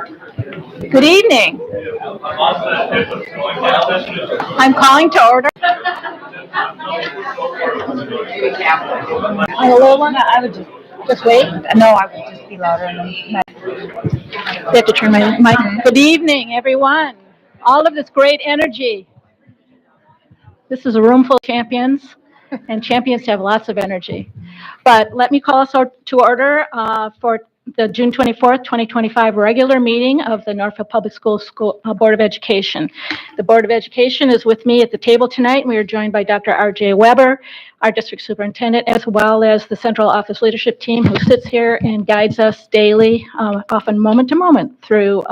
Good evening. I'm calling to order. On a little one? I would Just wait. no, I would just be louder. You have to turn my mic. Good evening, everyone. All of this great energy. This is a room full of champions, and champions have lots of energy. But let me call us to order for the June 24th, 2025 regular meeting of the Northville Public Schools Board of Education. The Board of Education is with me at the table tonight. We are joined by Dr. R.J. Weber, our district superintendent, as well as the central office leadership team who sits here and guides us daily, often moment to moment, through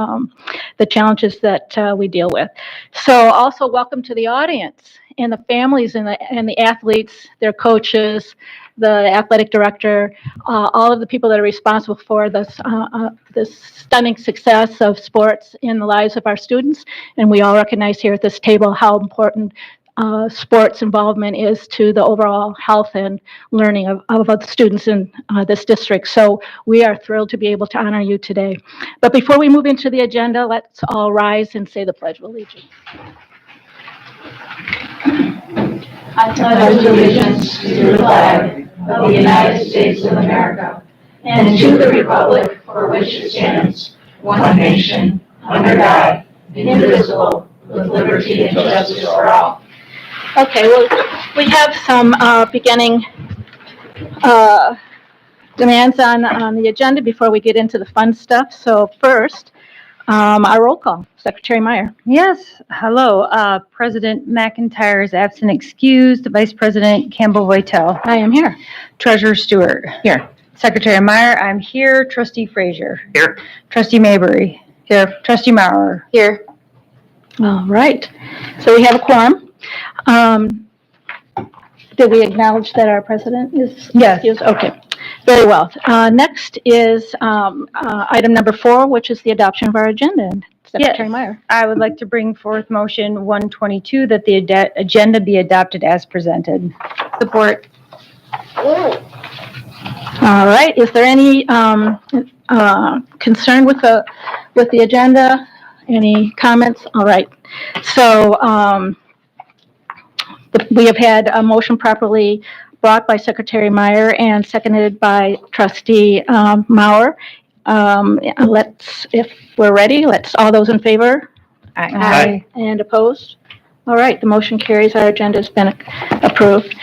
the challenges that we deal with. So also welcome to the audience and the families and the athletes, their coaches, the athletic director, all of the people that are responsible for this stunning success of sports in the lives of our students. And we all recognize here at this table how important sports involvement is to the overall health and learning of the students in this district. So we are thrilled to be able to honor you today. But before we move into the agenda, let's all rise and say the Pledge of Allegiance. I pledge allegiance to the flag of the United States of America and to the republic for which it stands, one nation, under God, indivisible, with liberty and justice for all. Okay, well, we have some beginning demands on the agenda before we get into the fun stuff. So first, our roll call. Secretary Meyer. Yes. Hello. President McIntyre is absent, excused. Vice President Campbell-Voitel. I am here. Treasurer Stewart. Here. Secretary Meyer, I'm here. Trustee Frazier. Here. Trustee Mabry. Here. Trustee Maurer. Here. All right. So we have a quorum. Did we acknowledge that our president is excused? Okay. Very well. Next is item number 4, which is the adoption of our agenda. Secretary Meyer. I would like to bring forth motion 122 that the agenda be adopted as presented. Support. All right. Is there any concern with the agenda? Any comments? All right. So we have had a motion properly brought by Secretary Meyer and seconded by Trustee Maurer. If we're ready, all those in favor? Aye. And opposed? All right, the motion carries. Our agenda has been approved.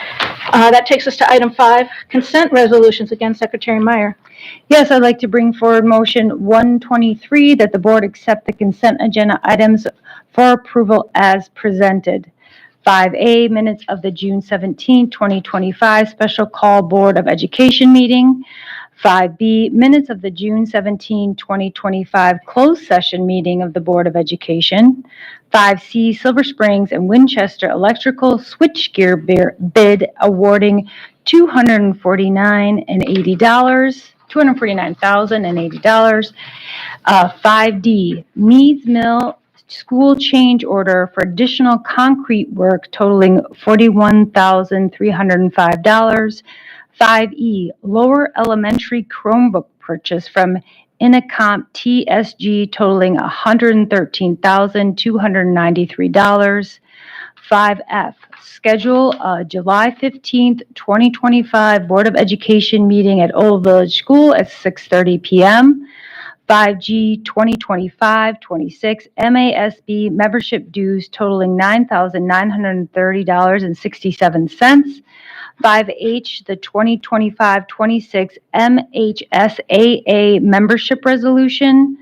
That takes us to item 5, consent resolutions. Again, Secretary Meyer. Yes, I'd like to bring forward motion 123 that the board accept the consent agenda items for approval as presented. 5A, minutes of the June 17, 2025 Special Call Board of Education meeting. 5B, minutes of the June 17, 2025 Closed Session meeting of the Board of Education. 5C, Silver Springs and Winchester Electrical Switchgear bid awarding $249,080. 5D, Meads Mill school change order for additional concrete work totaling $41,305. 5E, lower elementary Chromebook purchase from Incomp TSG totaling $113,293. 5F, schedule a July 15th, 2025 Board of Education meeting at Old Village School at 6:30 p.m. 5G 2025-26 MASB membership dues totaling $9,930.67. 5H, the 2025-26 MHSAA membership resolution.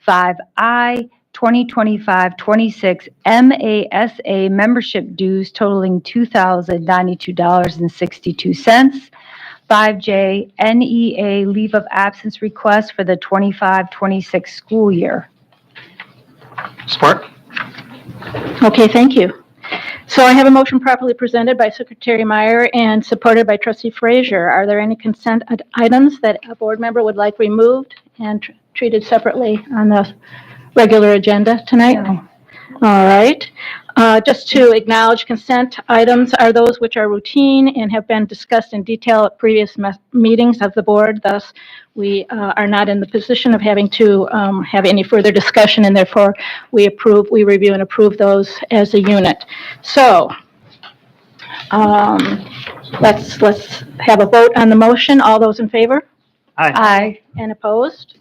5I, 2025-26 MASA membership dues totaling $2,092.62. 5J, NEA leave of absence request for the 25-26 school year. Support. Okay, thank you. So I have a motion properly presented by Secretary Meyer and supported by Trustee Frazier. Are there any consent items that a board member would like removed and treated separately on the regular agenda tonight? No. All right. Just to acknowledge consent items are those which are routine and have been discussed in detail at previous meetings of the board. Thus, we are not in the position of having to have any further discussion, and therefore we review and approve those as a unit. So let's have a vote on the motion. All those in favor? Aye. And opposed?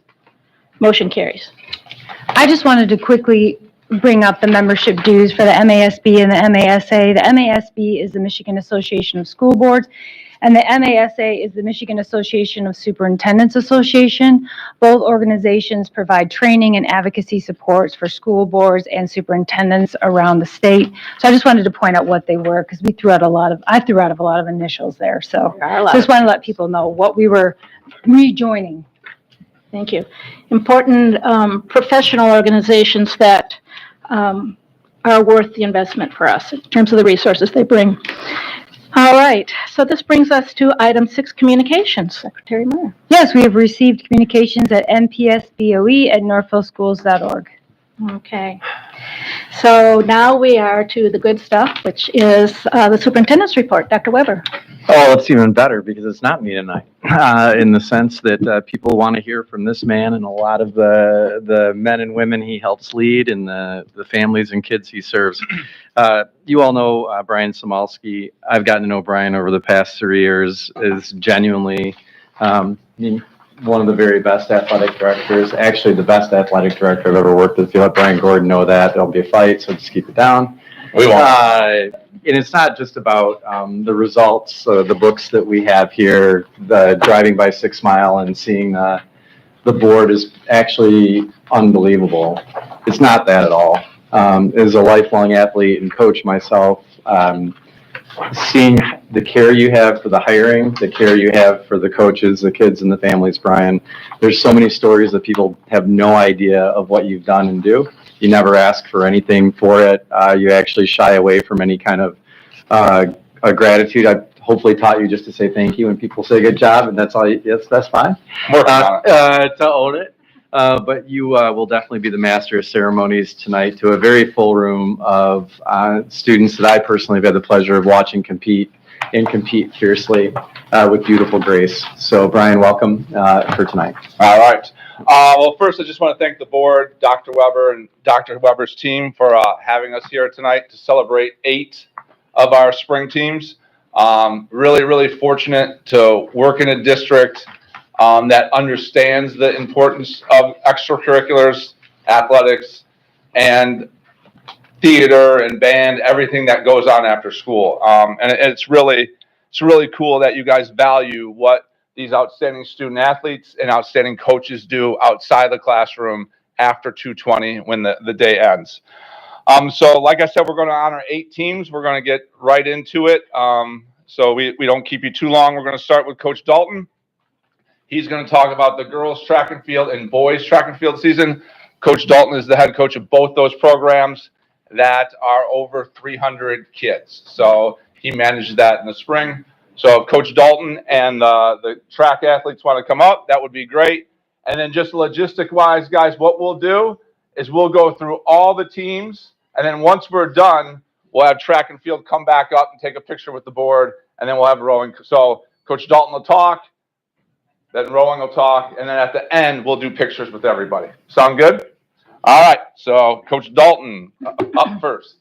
Motion carries. I just wanted to quickly bring up the membership dues for the MASB and the MASA. The MASB is the Michigan Association of School Boards, and the MASA is the Michigan Association of Superintendents Association. Both organizations provide training and advocacy supports for school boards and superintendents around the state. So I just wanted to point out what they were, because I threw out a lot of initials there. So just want to let people know what we were rejoining. Thank you. Important professional organizations that are worth the investment for us in terms of the resources they bring. All right, so this brings us to item 6, communications. Secretary Meyer. Yes, we have received communications at npsboe@northvilleschools.org. Okay. So now we are to the good stuff, which is the superintendent's report. Dr. Weber. Oh, it's even better because it's not me tonight, in the sense that people want to hear from this man and a lot of the men and women he helps lead and the families and kids he serves. You all know Brian Samalski. I've gotten to know Brian over the past 3 years, is genuinely one of the very best athletic directors, actually the best athletic director I've ever worked with. If you let Brian Gordon know that, there'll be a fight, so just keep it down. And it's not just about the results, the books that we have here, the driving by 6 Mile and seeing the board is actually unbelievable. It's not that at all. As a lifelong athlete and coach myself, seeing the care you have for the hiring, the care you have for the coaches, the kids, and the families, Brian, there's so many stories that people have no idea of what you've done and do. You never ask for anything for it. You actually shy away from any kind of gratitude. I've hopefully taught you just to say thank you when people say good job, and that's all. Yes, that's fine. To own it. But you will definitely be the master of ceremonies tonight to a very full room of students that I personally have had the pleasure of watching compete fiercely with beautiful grace. So, Brian, welcome for tonight. All right. Well, first, I just want to thank the board, Dr. Weber, and Dr. Weber's team for having us here tonight to celebrate 8 of our spring teams. Really, really fortunate to work in a district that understands the importance of extracurriculars, athletics, and theater and band, everything that goes on after school. And it's really cool that you guys value what these outstanding student athletes and outstanding coaches do outside the classroom after 2:20 when the day ends. So like I said, we're going to honor 8 teams. We're going to get right into it. So we don't keep you too long. We're going to start with Coach Dalton. He's going to talk about the girls track and field and boys track and field season. Coach Dalton is the head coach of both those programs that are over 300 kids. So he manages that in the spring. So if Coach Dalton and the track athletes want to come up, that would be great. And then just logistic-wise, guys, what we'll do is we'll go through all the teams, and then once we're done, we'll have track and field come back up and take a picture with the board, and then we'll have rowing. So Coach Dalton will talk, then rowing will talk, and then at the end, we'll do pictures with everybody. Sound good? All right, so Coach Dalton up first.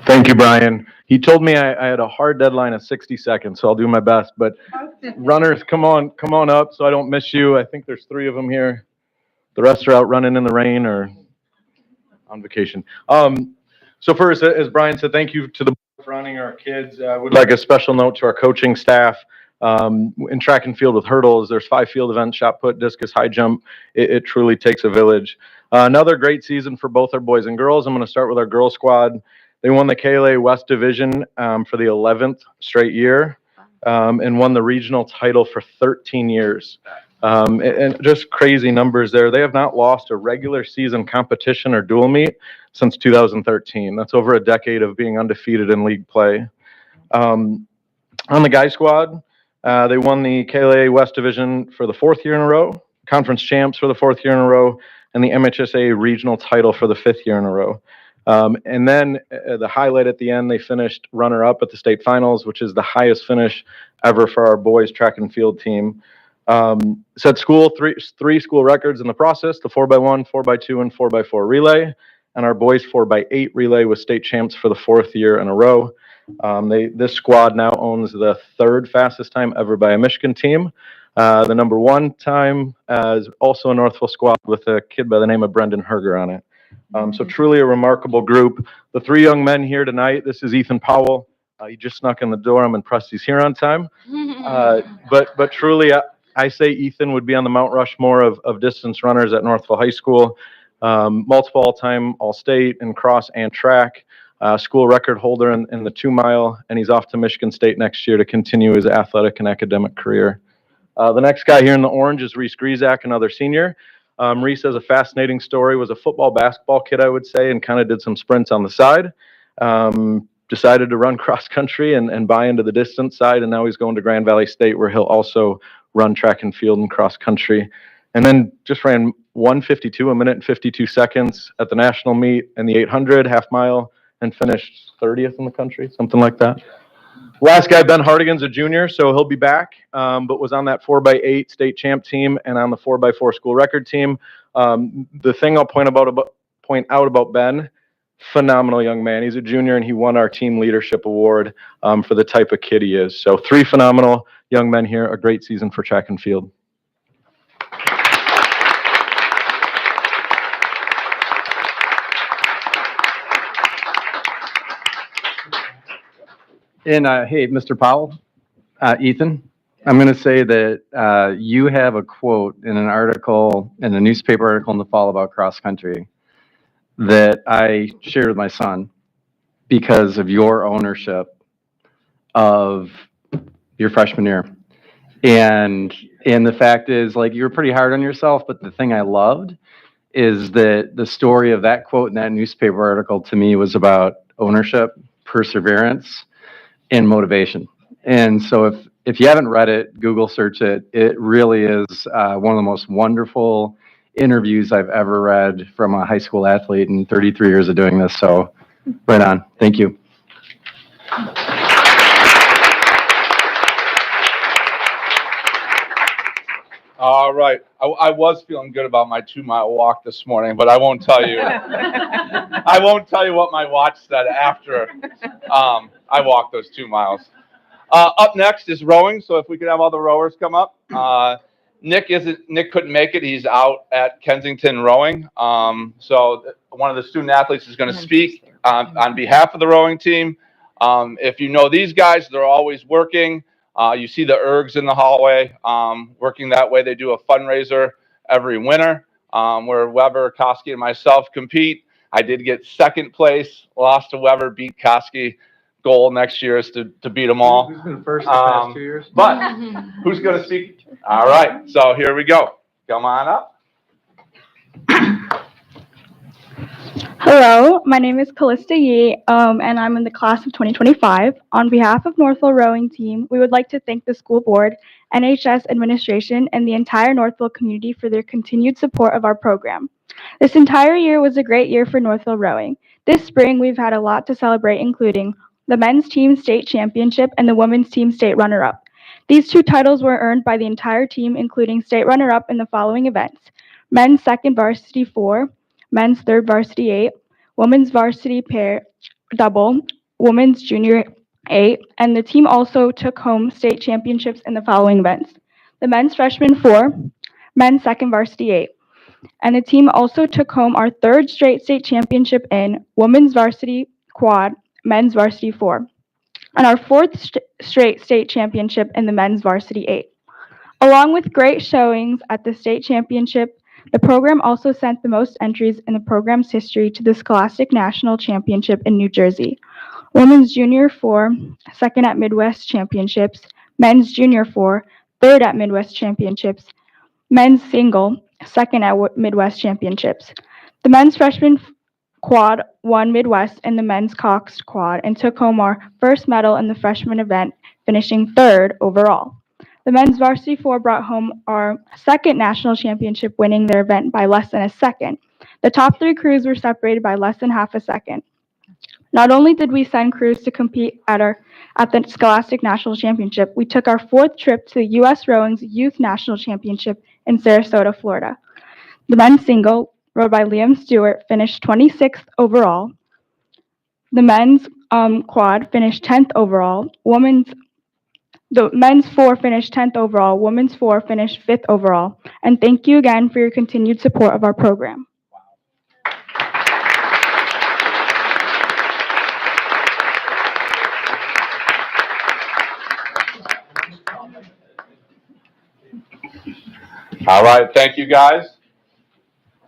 Thank you, Brian. He told me I had a hard deadline of 60 seconds, so I'll do my best. But runners, come on up so I don't miss you. I think there's 3 of them here. The rest are out running in the rain or on vacation. So first, as Brian said, thank you to the board for running our kids. I would like a special note to our coaching staff. In track and field with hurdles, there's 5 field events: shot put, discus, high jump. It truly takes a village. Another great season for both our boys and girls. I'm going to start with our girls squad. They won the KLA West Division for the 11th straight year and won the regional title for 13 years. And just crazy numbers there. They have not lost a regular season competition or dual meet since 2013. That's over a decade of being undefeated in league play. On the guy squad, they won the KLA West Division for the 4th year in a row. conference champs for the 4th year in a row, and the MHSA regional title for the 5th year in a row. And then the highlight at the end, they finished runner-up at the state finals, which is the highest finish ever for our boys track and field team. Set three school records in the process: the 4x1, 4x2, and 4x4 relay. And our boys 4x8 relay was state champs for the 4th year in a row. This squad now owns the 3rd fastest time ever by a Michigan team. The number 1 time is also a Northville squad with a kid by the name of Brendan Herger on it. So truly a remarkable group. The 3 young men here tonight, this is Ethan Powell. He just snuck in the door. I'm impressed he's here on time. But truly, I say Ethan would be on the Mount Rushmore of distance runners at Northville High School. Multiple all-time All-State in cross and track. School record holder in the 2-mile, and he's off to Michigan State next year to continue his athletic and academic career. The next guy here in the orange is Reese Griezak, another senior. Reese has a fascinating story, was a football, basketball kid, I would say, and kind of did some sprints on the side. Decided to run cross country and buy into the distance side, and now he's going to Grand Valley State, where he'll also run track and field and cross country. And then just ran 1:52, 1 minute and 52 seconds at the national meet in the 800 half mile, and finished 30th in the country, something like that. Last guy, Ben Hardigan's a junior, so he'll be back, but was on that 4x8 state champ team and on the 4x4 school record team. The thing I'll point out about Ben, phenomenal young man. He's a junior, and he won our team leadership award for the type of kid he is. So 3 phenomenal young men here, a great season for track and field. And hey, Mr. Powell, Ethan, I'm going to say that you have a quote in an article, in a newspaper article in the fall about cross country that I shared with my son because of your ownership of your freshman year. And the fact is, like, you were pretty hard on yourself, but the thing I loved is that the story of that quote in that newspaper article to me was about ownership, perseverance, and motivation. And so if you haven't read it, Google search it. It really is one of the most wonderful interviews I've ever read from a high school athlete in 33 years of doing this. So right on. Thank you. All right. I was feeling good about my 2-mile walk this morning, but I won't tell you. I won't tell you what my watch said after I walked those 2 miles. Up next is rowing. So if we could have all the rowers come up. Nick couldn't make it. He's out at Kensington rowing. So one of the student athletes is going to speak on behalf of the rowing team. If you know these guys, they're always working. You see the ergs in the hallway working that way. They do a fundraiser every winter where Weber, Koski, and myself compete. I did get 2nd place, lost to Weber, beat Koski. Goal next year is to beat them all. Who's been first the past 2 years? But who's going to speak? All right, so here we go. Come on up. Hello, my name is Callista Yee, and I'm in the class of 2025. On behalf of Northville Rowing Team, we would like to thank the school board, NHS administration, and the entire Northville community for their continued support of our program. This entire year was a great year for Northville Rowing. This spring, we've had a lot to celebrate, including the men's team state championship and the women's team state runner-up. These 2 titles were earned by the entire team, including state runner-up in the following events: men's 2nd varsity 4, men's 3rd varsity 8, women's varsity pair double, women's junior 8, and the team also took home state championships in the following events: the men's freshman 4, men's 2nd varsity 8. And the team also took home our 3rd straight state championship in women's varsity quad, men's varsity 4, and our 4th straight state championship in the men's varsity 8. Along with great showings at the state championship, the program also sent the most entries in the program's history to the Scholastic National Championship in New Jersey. Women's Junior 4, 2nd at Midwest Championships, men's Junior 4, 3rd at Midwest Championships, men's single, 2nd at Midwest Championships. The men's freshman quad won Midwest in the men's Cox quad and took home our 1st medal in the freshman event, finishing 3rd overall. The men's varsity four brought home our second national championship, winning their event by less than a second. The top three crews were separated by less than half a second. Not only did we send crews to compete at the Scholastic National Championship, we took our fourth trip to the U.S. Rowing's Youth National Championship in Sarasota, Florida. The men's single, rowed by Liam Stewart, finished 26th overall. The men's quad finished 10th overall. The men's four finished 10th overall. Women's four finished 5th overall. And thank you again for your continued support of our program. All right, thank you guys.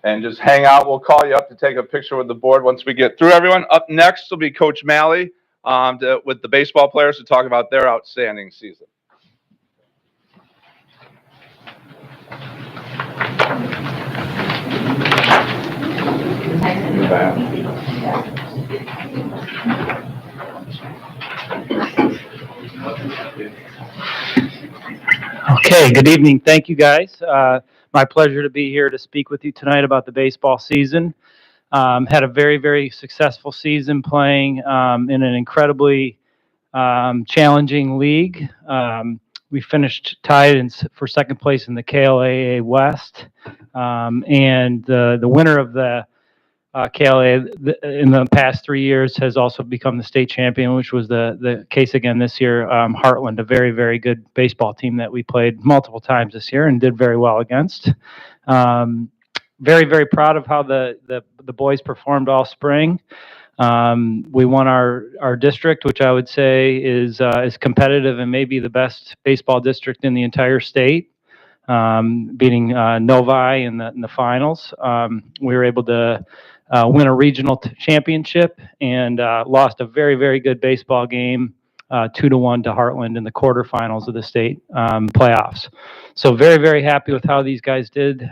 And just hang out. We'll call you up to take a picture with the board once we get through everyone. Up next will be Coach Malley with the baseball players to talk about their outstanding season. Okay, good evening. Thank you, guys. My pleasure to be here to speak with you tonight about the baseball season. Had a very, very successful season playing in an incredibly challenging league. We finished tied for second place in the KLAA West, and the winner of the KLA in the past 3 years has also become the state champion, which was the case again this year. Heartland, a very, very good baseball team that we played multiple times this year and did very well against. Very, very proud of how the boys performed all spring. We won our district, which I would say is competitive and maybe the best baseball district in the entire state, beating Novi in the finals. We were able to win a regional championship and lost a very, very good baseball game, 2-1 to Heartland in the quarterfinals of the state playoffs. So very, very happy with how these guys did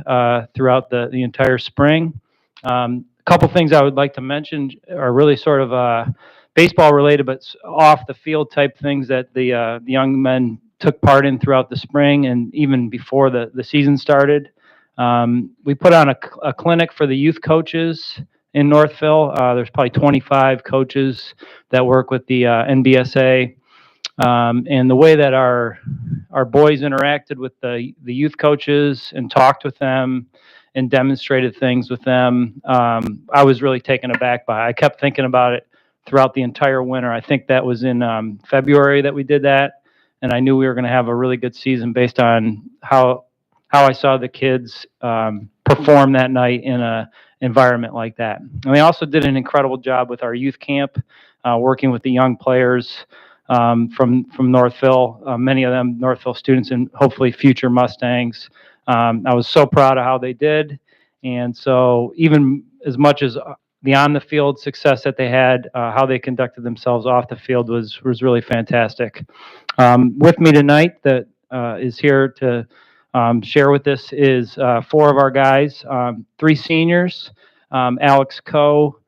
throughout the entire spring. A couple things I would like to mention are really sort of baseball related, but off the field type things that the young men took part in throughout the spring and even before the season started. We put on a clinic for the youth coaches in Northville. There's probably 25 coaches that work with the NBSA. And the way that our boys interacted with the youth coaches and talked with them and demonstrated things with them, I was really taken aback by. I kept thinking about it throughout the entire winter. I think that was in February that we did that, and I knew we were going to have a really good season based on how I saw the kids perform that night in a environment like that. And we also did an incredible job with our youth camp, working with the young players from Northville, many of them Northville students and hopefully future Mustangs. I was so proud of how they did. And so even as much as the on-the-field success that they had, how they conducted themselves off the field was really fantastic. With me tonight that is here to share with us is 4 of our guys, 3 seniors, Alex Coe,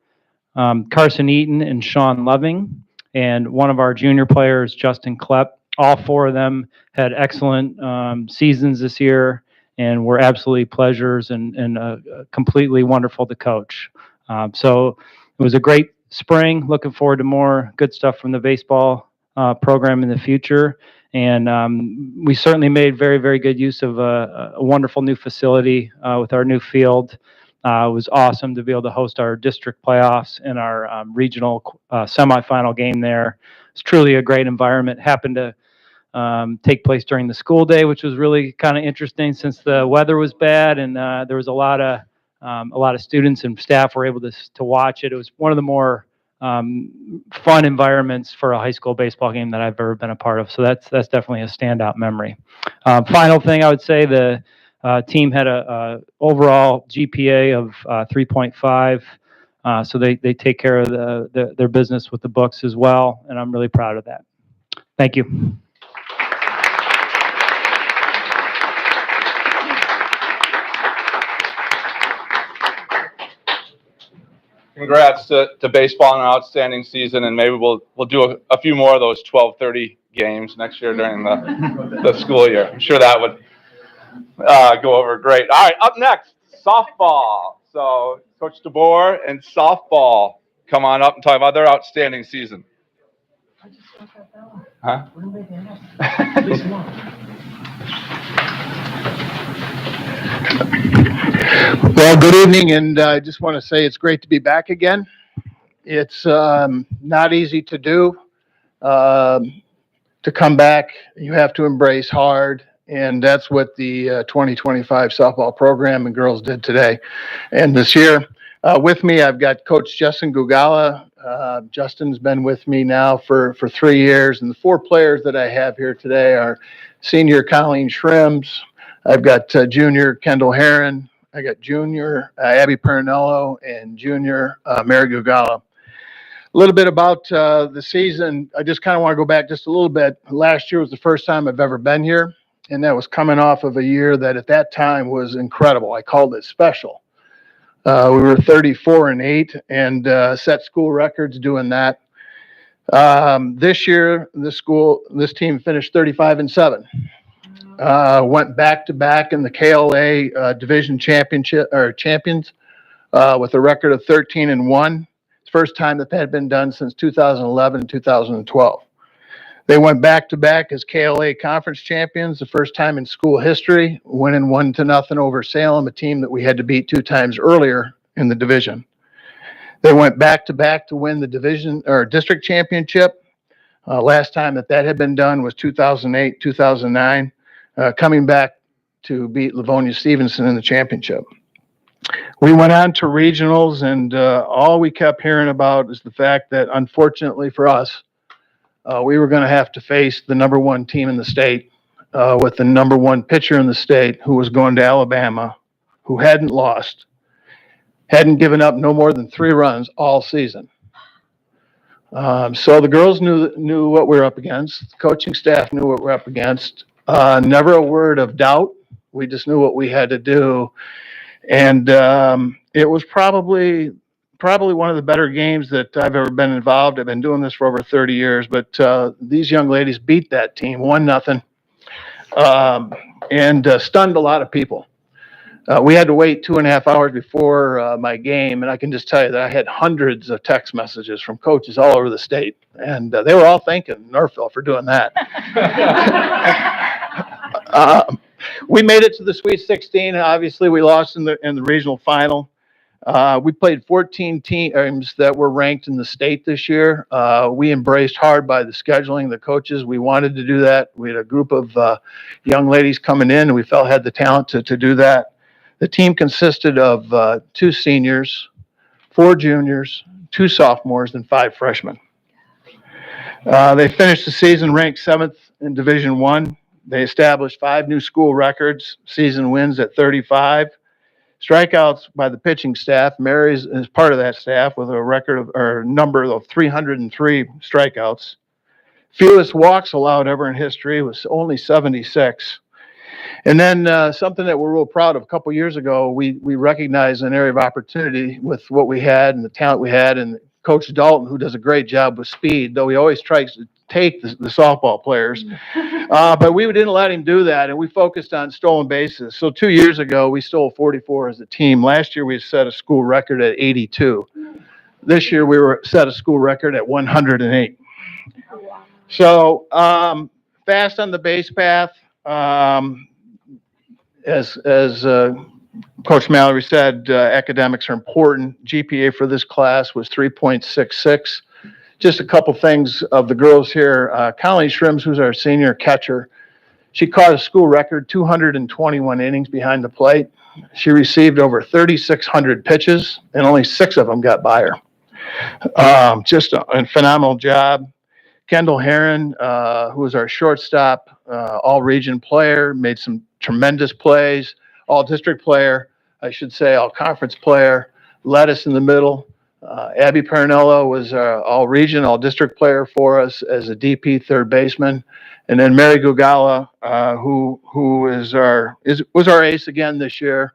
Carson Eaton, and Sean Loving, and one of our junior players, Justin Klepp. All 4 of them had excellent seasons this year and were absolutely pleasures and completely wonderful to coach. So it was a great spring. Looking forward to more good stuff from the baseball program in the future. And we certainly made very, very good use of a wonderful new facility with our new field. It was awesome to be able to host our district playoffs and our regional semifinal game there. It's truly a great environment. Happened to take place during the school day, which was really kind of interesting since the weather was bad and there was a lot of students and staff were able to watch it. It was one of the more fun environments for a high school baseball game that I've ever been a part of. So that's definitely a standout memory. Final thing I would say, the team had a overall GPA of 3.5. So they take care of their business with the books as well, and I'm really proud of that. Thank you. Congrats to baseball on an outstanding season, and maybe we'll do a few more of those 12:30 games next year during the school year. I'm sure that would go over great. All right, up next, softball. So Coach DeBoer and softball, come on up and talk about their outstanding season. Huh? Well, good evening, and I just want to say it's great to be back again. It's not easy to do. To come back, you have to embrace hard, and that's what the 2025 softball program and girls did today and this year. With me, I've got Coach Justin Gugala. Justin's been with me now for 3 years, and the 4 players that I have here today are senior Colleen Shrims. I've got junior Kendall Herron. I got junior Abby Pernello and junior Mary Gugala. A little bit about the season. I just kind of want to go back just a little bit. Last year was the first time I've ever been here, and that was coming off of a year that at that time was incredible. I called it special. We were 34-8 and set school records doing that. This year, this team finished 35-7. Went back to back in the KLA division championship or champions with a record of 13-1. First time that had been done since 2011 and 2012. They went back to back as KLA conference champions, the first time in school history, winning 1-0 over Salem, a team that we had to beat 2 times earlier in the division. They went back to back to win the division or district championship. Last time that had been done was 2008, 2009, coming back to beat Livonia Stevenson in the championship. We went on to regionals, and all we kept hearing about is the fact that, unfortunately for us, we were going to have to face the number 1 team in the state with the number 1 pitcher in the state who was going to Alabama, who hadn't lost, hadn't given up no more than 3 runs all season. So the girls knew what we were up against. The coaching staff knew what we were up against. Never a word of doubt. We just knew what we had to do. And it was probably one of the better games that I've ever been involved. I've been doing this for over 30 years, but these young ladies beat that team 1-0 and stunned a lot of people. We had to wait 2.5 hours before my game, and I can just tell you that I had hundreds of text messages from coaches all over the state, and they were all thanking Northville for doing that. We made it to the Sweet 16. Obviously, we lost in the regional final. We played 14 teams that were ranked in the state this year. We embraced hard by the scheduling, the coaches. We wanted to do that. We had a group of young ladies coming in, and we felt had the talent to do that. The team consisted of 2 seniors, 4 juniors, 2 sophomores, and 5 freshmen. They finished the season ranked 7th in Division I. They established 5 new school records, season wins at 35. Strikeouts by the pitching staff. Mary is part of that staff with a record or number of 303 strikeouts. Fewest walks allowed ever in history was only 76. And then something that we're real proud of, a couple years ago, we recognized an area of opportunity with what we had and the talent we had, and Coach Dalton, who does a great job with speed, though he always tries to take the softball players. But we didn't let him do that, and we focused on stolen bases. So 2 years ago, we stole 44 as a team. Last year, we set a school record at 82. This year, we set a school record at 108. So fast on the base path. As Coach Mallory said, academics are important. GPA for this class was 3.66. Just a couple things of the girls here. Colleen Shrims, who's our senior catcher, she caught a school record 221 innings behind the plate. She received over 3,600 pitches, and only 6 of them got by her. Just a phenomenal job. Kendall Herron, who was our shortstop, all-region player, made some tremendous plays, all-district player, I should say, all-conference player, led us in the middle. Abby Pernello was our all-region, all-district player for us as a DP third baseman. And then Mary Gugala, who was our ace again this year.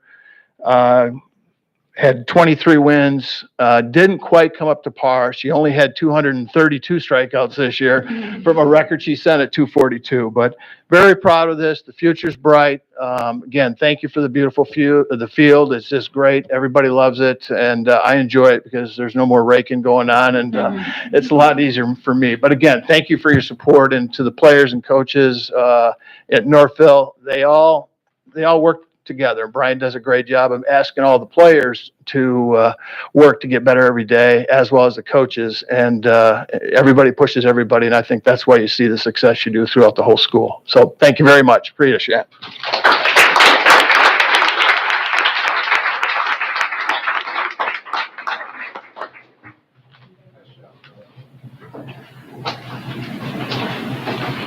had 23 wins, didn't quite come up to par. She only had 232 strikeouts this year from a record she set at 242. But very proud of this. The future's bright. Again, thank you for the beautiful the field. It's just great. Everybody loves it, and I enjoy it because there's no more raking going on, and it's a lot easier for me. But again, thank you for your support, and to the players and coaches at Northville. They all work together. Brian does a great job of asking all the players to work to get better every day, as well as the coaches. And everybody pushes everybody, and I think that's why you see the success you do throughout the whole school. So thank you very much. Appreciate it.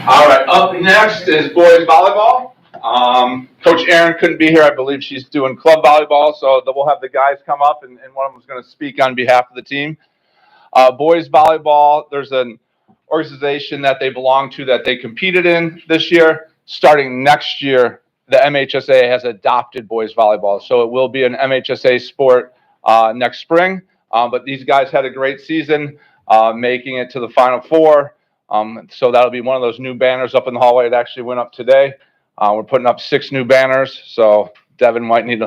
All right, up next is boys volleyball. Coach Aaron couldn't be here. I believe she's doing club volleyball, so we'll have the guys come up, and one of them is going to speak on behalf of the team. Boys volleyball, there's an organization that they belong to that they competed in this year. Starting next year, the MHSA has adopted boys volleyball, so it will be an MHSA sport next spring. But these guys had a great season, making it to the Final Four. So that'll be one of those new banners up in the hallway. It actually went up today. We're putting up 6 new banners, so Devin might need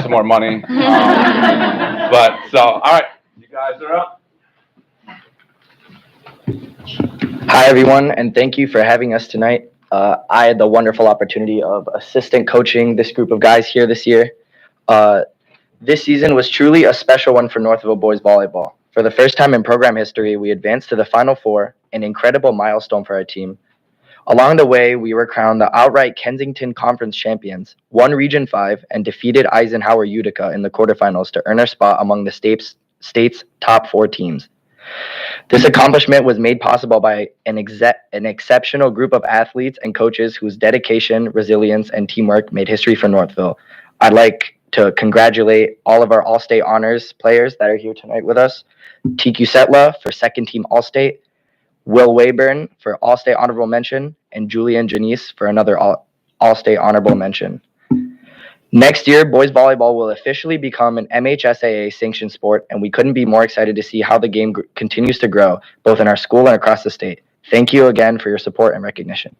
some more money. But so, all right, you guys are up. Hi, everyone, and thank you for having us tonight. I had the wonderful opportunity of assistant coaching this group of guys here this year. This season was truly a special one for Northville boys volleyball. For the first time in program history, we advanced to the Final Four, an incredible milestone for our team. Along the way, we were crowned the outright Kensington Conference champions, won Region 5, and defeated Eisenhower Utica in the quarterfinals to earn our spot among the state's top 4 teams. This accomplishment was made possible by an exceptional group of athletes and coaches whose dedication, resilience, and teamwork made history for Northville. I'd like to congratulate all of our All-State Honors players that are here tonight with us. TQ Setla for second team All-State, Will Wayburn for All-State Honorable Mention, and Julian Janice for another All-State Honorable Mention. Next year, boys volleyball will officially become an MHSAA sanctioned sport, and we couldn't be more excited to see how the game continues to grow, both in our school and across the state. Thank you again for your support and recognition.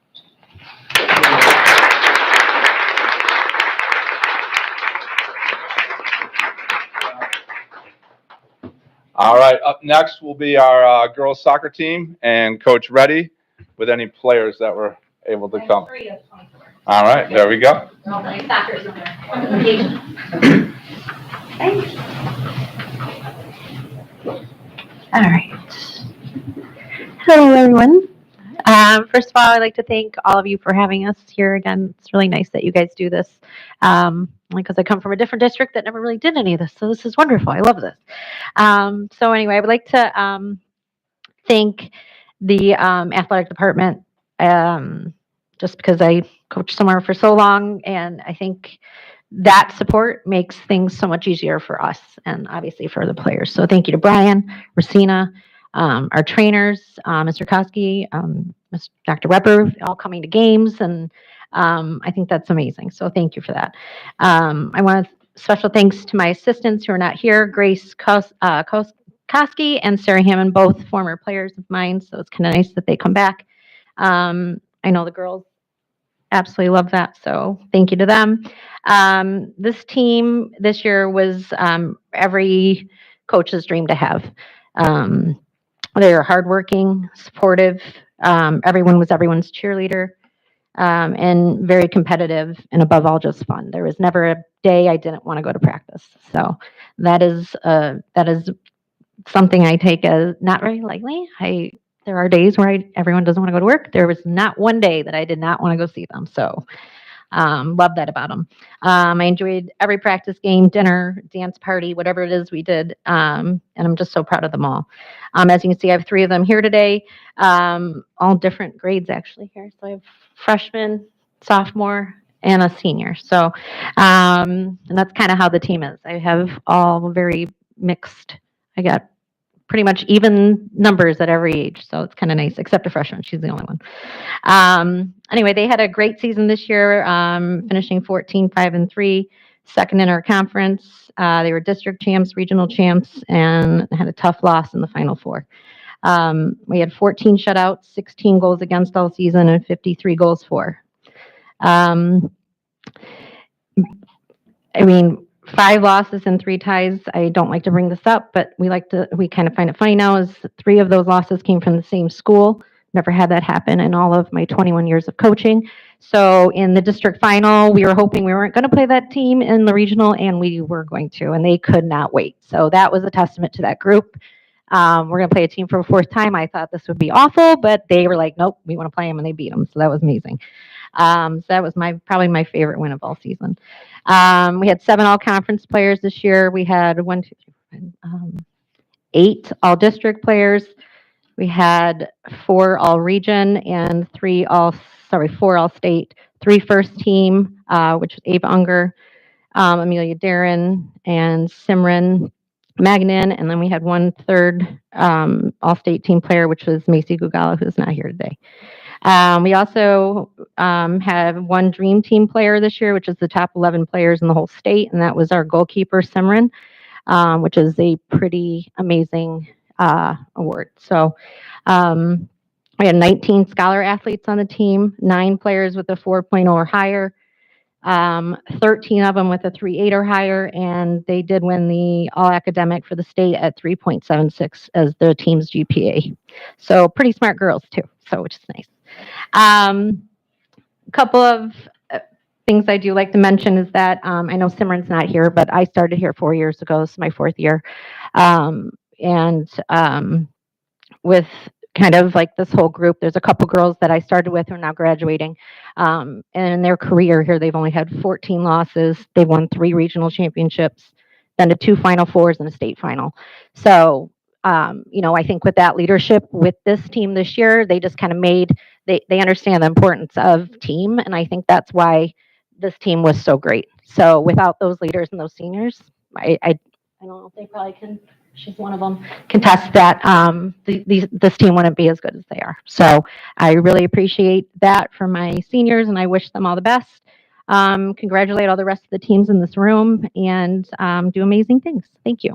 All right, up next will be our girls soccer team and Coach Reddy with any players that were able to come. 3 of 24. All right, there we go. All the soccer's in there. Thanks. All right. Hello, everyone. First of all, I'd like to thank all of you for having us here again. It's really nice that you guys do this, because I come from a different district that never really did any of this, so this is wonderful. I love this. So anyway, I would like to thank the athletic department, just because I coached somewhere for so long, and I think that support makes things so much easier for us and obviously for the players. So thank you to Brian, Rosina, our trainers, Mr. Koski, Dr. Weber, all coming to games, and I think that's amazing. So thank you for that. I want special thanks to my assistants who are not here, Grace Koski and Sarah Hammond, both former players of mine, so it's kind of nice that they come back. I know the girls absolutely love that, so thank you to them. This team this year was every coach's dream to have. They were hardworking, supportive. Everyone was everyone's cheerleader, and very competitive, and above all, just fun. There was never a day I didn't want to go to practice. So that is something I take as not very lightly. There are days where everyone doesn't want to go to work. There was not one day that I did not want to go see them. So love that about them. I enjoyed every practice game, dinner, dance party, whatever it is we did. And I'm just so proud of them all. As you can see, I have 3 of them here today, all different grades actually here. So I have freshman, sophomore, and a senior. So, and that's kind of how the team is. I have all very mixed. I got pretty much even numbers at every age. So it's kind of nice, except a freshman. She's the only one. Anyway, they had a great season this year, finishing 14-5-3, second in our conference. They were district champs, regional champs, and had a tough loss in the Final Four. We had 14 shutouts, 16 goals against all season, and 53 goals for. I mean, 5 losses and 3 ties. I don't like to bring this up, but we kind of find it funny now is 3 of those losses came from the same school. Never had that happen in all of my 21 years of coaching. So in the district final, we were hoping we weren't going to play that team in the regional, and we were going to, and they could not wait. So that was a testament to that group. We're going to play a team for a 4th time. I thought this would be awful, but they were like, nope, we want to play them, and they beat them. So that was amazing. So that was probably my favorite win of all season. We had 7 all-conference players this year. We had 8 all-district players. We had 4 all-region and 4 all-state. 3 first team, which was Ava Unger, Amelia Darren, and Simran Magnin. And then we had 1 third all-state team player, which was Macy Gugala, who's not here today. We also have 1 dream team player this year, which is the top 11 players in the whole state, and that was our goalkeeper, Simran, which is a pretty amazing award. So we had 19 scholar athletes on the team, 9 players with a 4.0 or higher, 13 of them with a 3.8 or higher, and they did win the all academic for the state at 3.76 as the team's GPA. So pretty smart girls too, so which is nice. A couple of things I do like to mention is that I know Simran's not here, but I started here 4 years ago. This is my 4th year. With kind of like this whole group, there's a couple girls that I started with who are now graduating. And in their career here, they've only had 14 losses. They've won 3 regional championships, been to 2 Final Fours and a state final. So, I think with that leadership with this team this year, they just kind of they understand the importance of team. And I think that's why this team was so great. So without those leaders and those seniors, I don't know if they probably can, she's one of them, contest that this team wouldn't be as good as they are. So I really appreciate that for my seniors, and I wish them all the best. Congratulate all the rest of the teams in this room, and do amazing things. Thank you.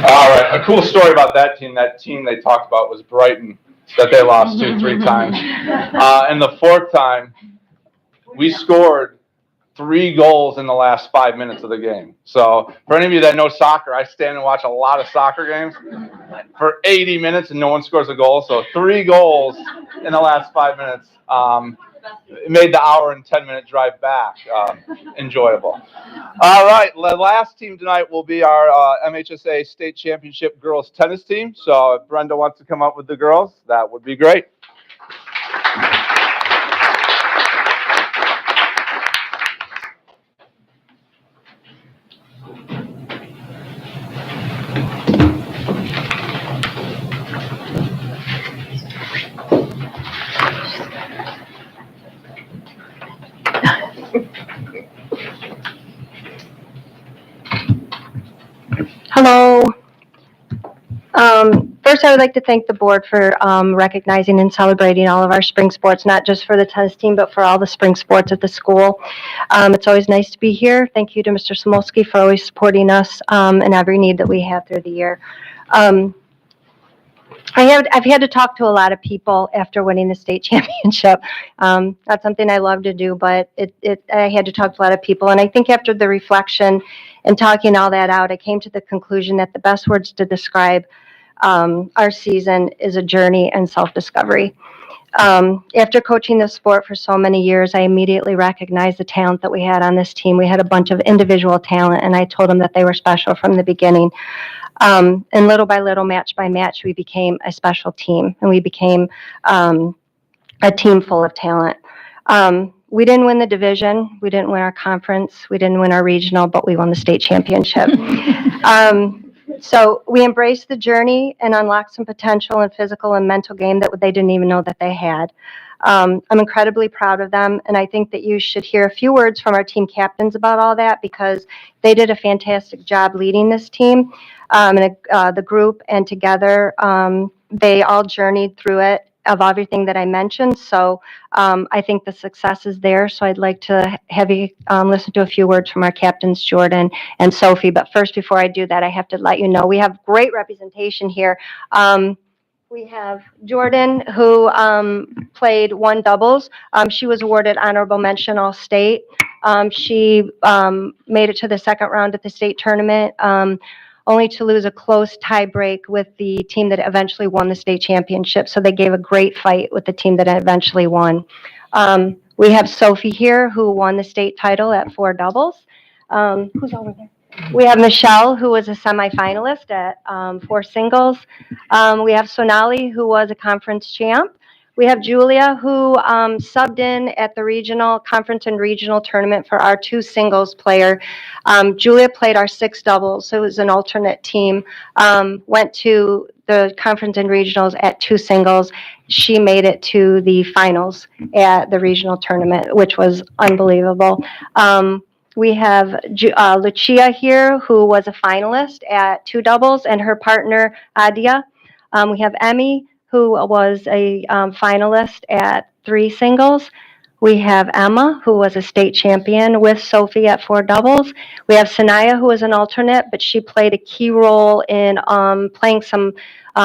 All right, a cool story about that team they talked about was Brighton, that they lost 2-3 times. And the 4th time, we scored 3 goals in the last 5 minutes of the game. So for any of you that know soccer, I stand and watch a lot of soccer games for 80 minutes and no one scores a goal. So 3 goals in the last 5 minutes. It made the hour and 10-minute drive back enjoyable. All right, the last team tonight will be our MHSA State Championship girls tennis team. So if Brenda wants to come up with the girls, that would be great. Hello. First, I would like to thank the board for recognizing and celebrating all of our spring sports, not just for the tennis team, but for all the spring sports at the school. It's always nice to be here. Thank you to Mr. Smolsky for always supporting us in every need that we have through the year. I've had to talk to a lot of people after winning the state championship. That's something I love to do, but I had to talk to a lot of people. And I think after the reflection and talking all that out, I came to the conclusion that the best words to describe our season is a journey and self-discovery. After coaching this sport for so many years, I immediately recognized the talent that we had on this team. We had a bunch of individual talent, and I told them that they were special from the beginning. And little by little, match by match, we became a special team, and we became a team full of talent. We didn't win the division, we didn't win our conference, we didn't win our regional, but we won the state championship. So we embraced the journey and unlocked some potential in physical and mental game that they didn't even know that they had. I'm incredibly proud of them, and I think that you should hear a few words from our team captains about all that because they did a fantastic job leading this team and the group, and together they all journeyed through it of everything that I mentioned. So I think the success is there. So I'd like to have you listen to a few words from our captains, Jordan and Sophie. But first, before I do that, I have to let you know we have great representation here. We have Jordan, who played one doubles. She was awarded honorable mention all state. She made it to the second round at the state tournament, only to lose a close tie break with the team that eventually won the state championship. So they gave a great fight with the team that eventually won. We have Sophie here, who won the state title at four doubles. Who's over there? We have Michelle, who was a semifinalist at four singles. We have Sonali, who was a conference champ. We have Julia, who subbed in at the regional conference and regional tournament for our two singles player. Julia played our six doubles, so it was an alternate team. Went to the conference and regionals at two singles. She made it to the finals at the regional tournament, which was unbelievable. We have Lucia here, who was a finalist at two doubles, and her partner, Adia. We have Emmy, who was a finalist at three singles. We have Emma, who was a state champion with Sophie at four doubles. We have Sanaya, who was an alternate, but she played a key role in playing some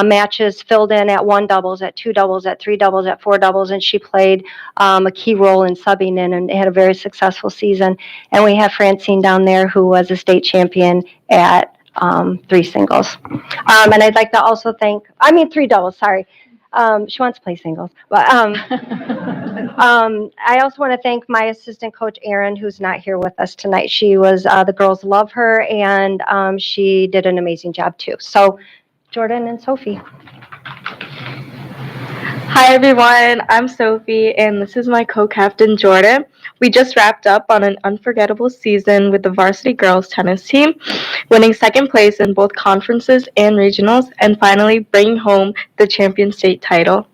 matches, filled in at one doubles, at two doubles, at three doubles, at four doubles, and she played a key role in subbing in and had a very successful season. And we have Francine down there, who was a state champion at three singles. And I'd like to also three doubles, sorry. She wants to play singles. But I also want to thank my assistant coach, Erin, who's not here with us tonight. She was, the girls love her, and she did an amazing job too. So Jordan and Sophie. Hi everyone, I'm Sophie and this is my co-captain Jordan. We just wrapped up on an unforgettable season with the varsity girls tennis team, winning second place in both conferences and regionals and finally bringing home the champion state title.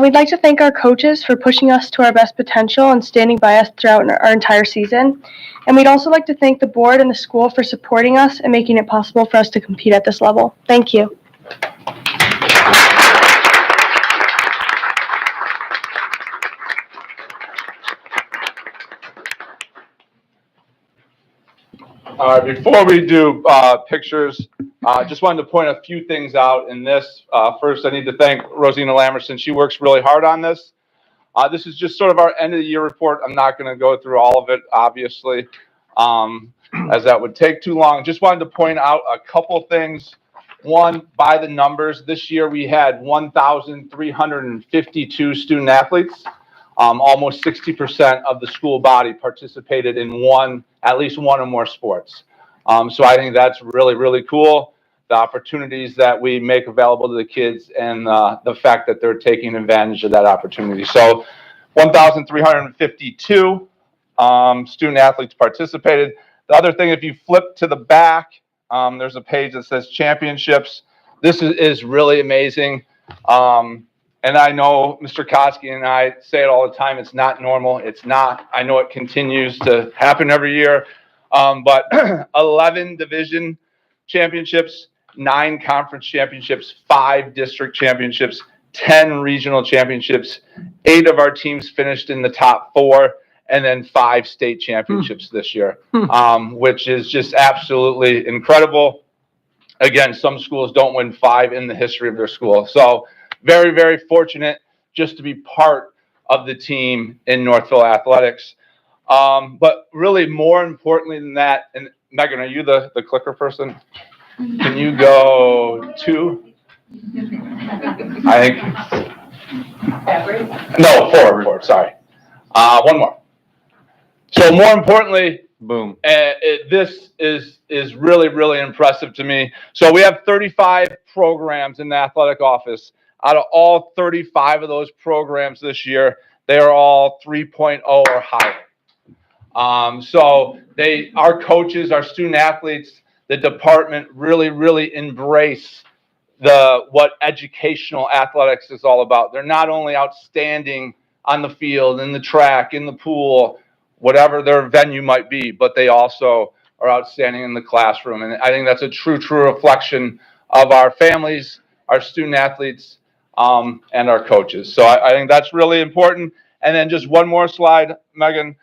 We'd like to thank our coaches for pushing us to our best potential and standing by us throughout our entire season. And we'd also like to thank the board and the school for supporting us and making it possible for us to compete at this level. Thank you. Before we do pictures, just wanted to point a few things out in this. First, I need to thank Rosina Lamerson. She works really hard on this. This is just sort of our end of the year report. I'm not going to go through all of it, obviously, as that would take too long. Just wanted to point out a couple things. One, by the numbers, this year we had 1,352 student athletes. Almost 60% of the school body participated in at least one or more sports. So I think that's really, really cool. The opportunities that we make available to the kids and the fact that they're taking advantage of that opportunity. So 1,352 student athletes participated. The other thing, if you flip to the back, there's a page that says championships. This is really amazing. And I know Mr. Koski and I say it all the time. It's not normal. It's not. I know it continues to happen every year. But 11 division championships, 9 conference championships, 5 district championships, 10 regional championships. 8 of our teams finished in the top 4, and then 5 state championships this year, which is just absolutely incredible. Again, some schools don't win 5 in the history of their school. So very, very fortunate just to be part of the team in Northville athletics. But really more importantly than that, and Megan, are you the clicker person? Can you go 2? I think. No, forward, sorry. One more. So more importantly, Boom. This is really, really impressive to me. So we have 35 programs in the athletic office. Out of all 35 of those programs this year, they are all 3.0 or higher. So our coaches, our student athletes, the department really embrace what educational athletics is all about. They're not only outstanding on the field, in the track, in the pool, whatever their venue might be, but they also are outstanding in the classroom. And I think that's a true reflection of our families, our student athletes, and our coaches. So I think that's really important. And then just one more slide, Megan.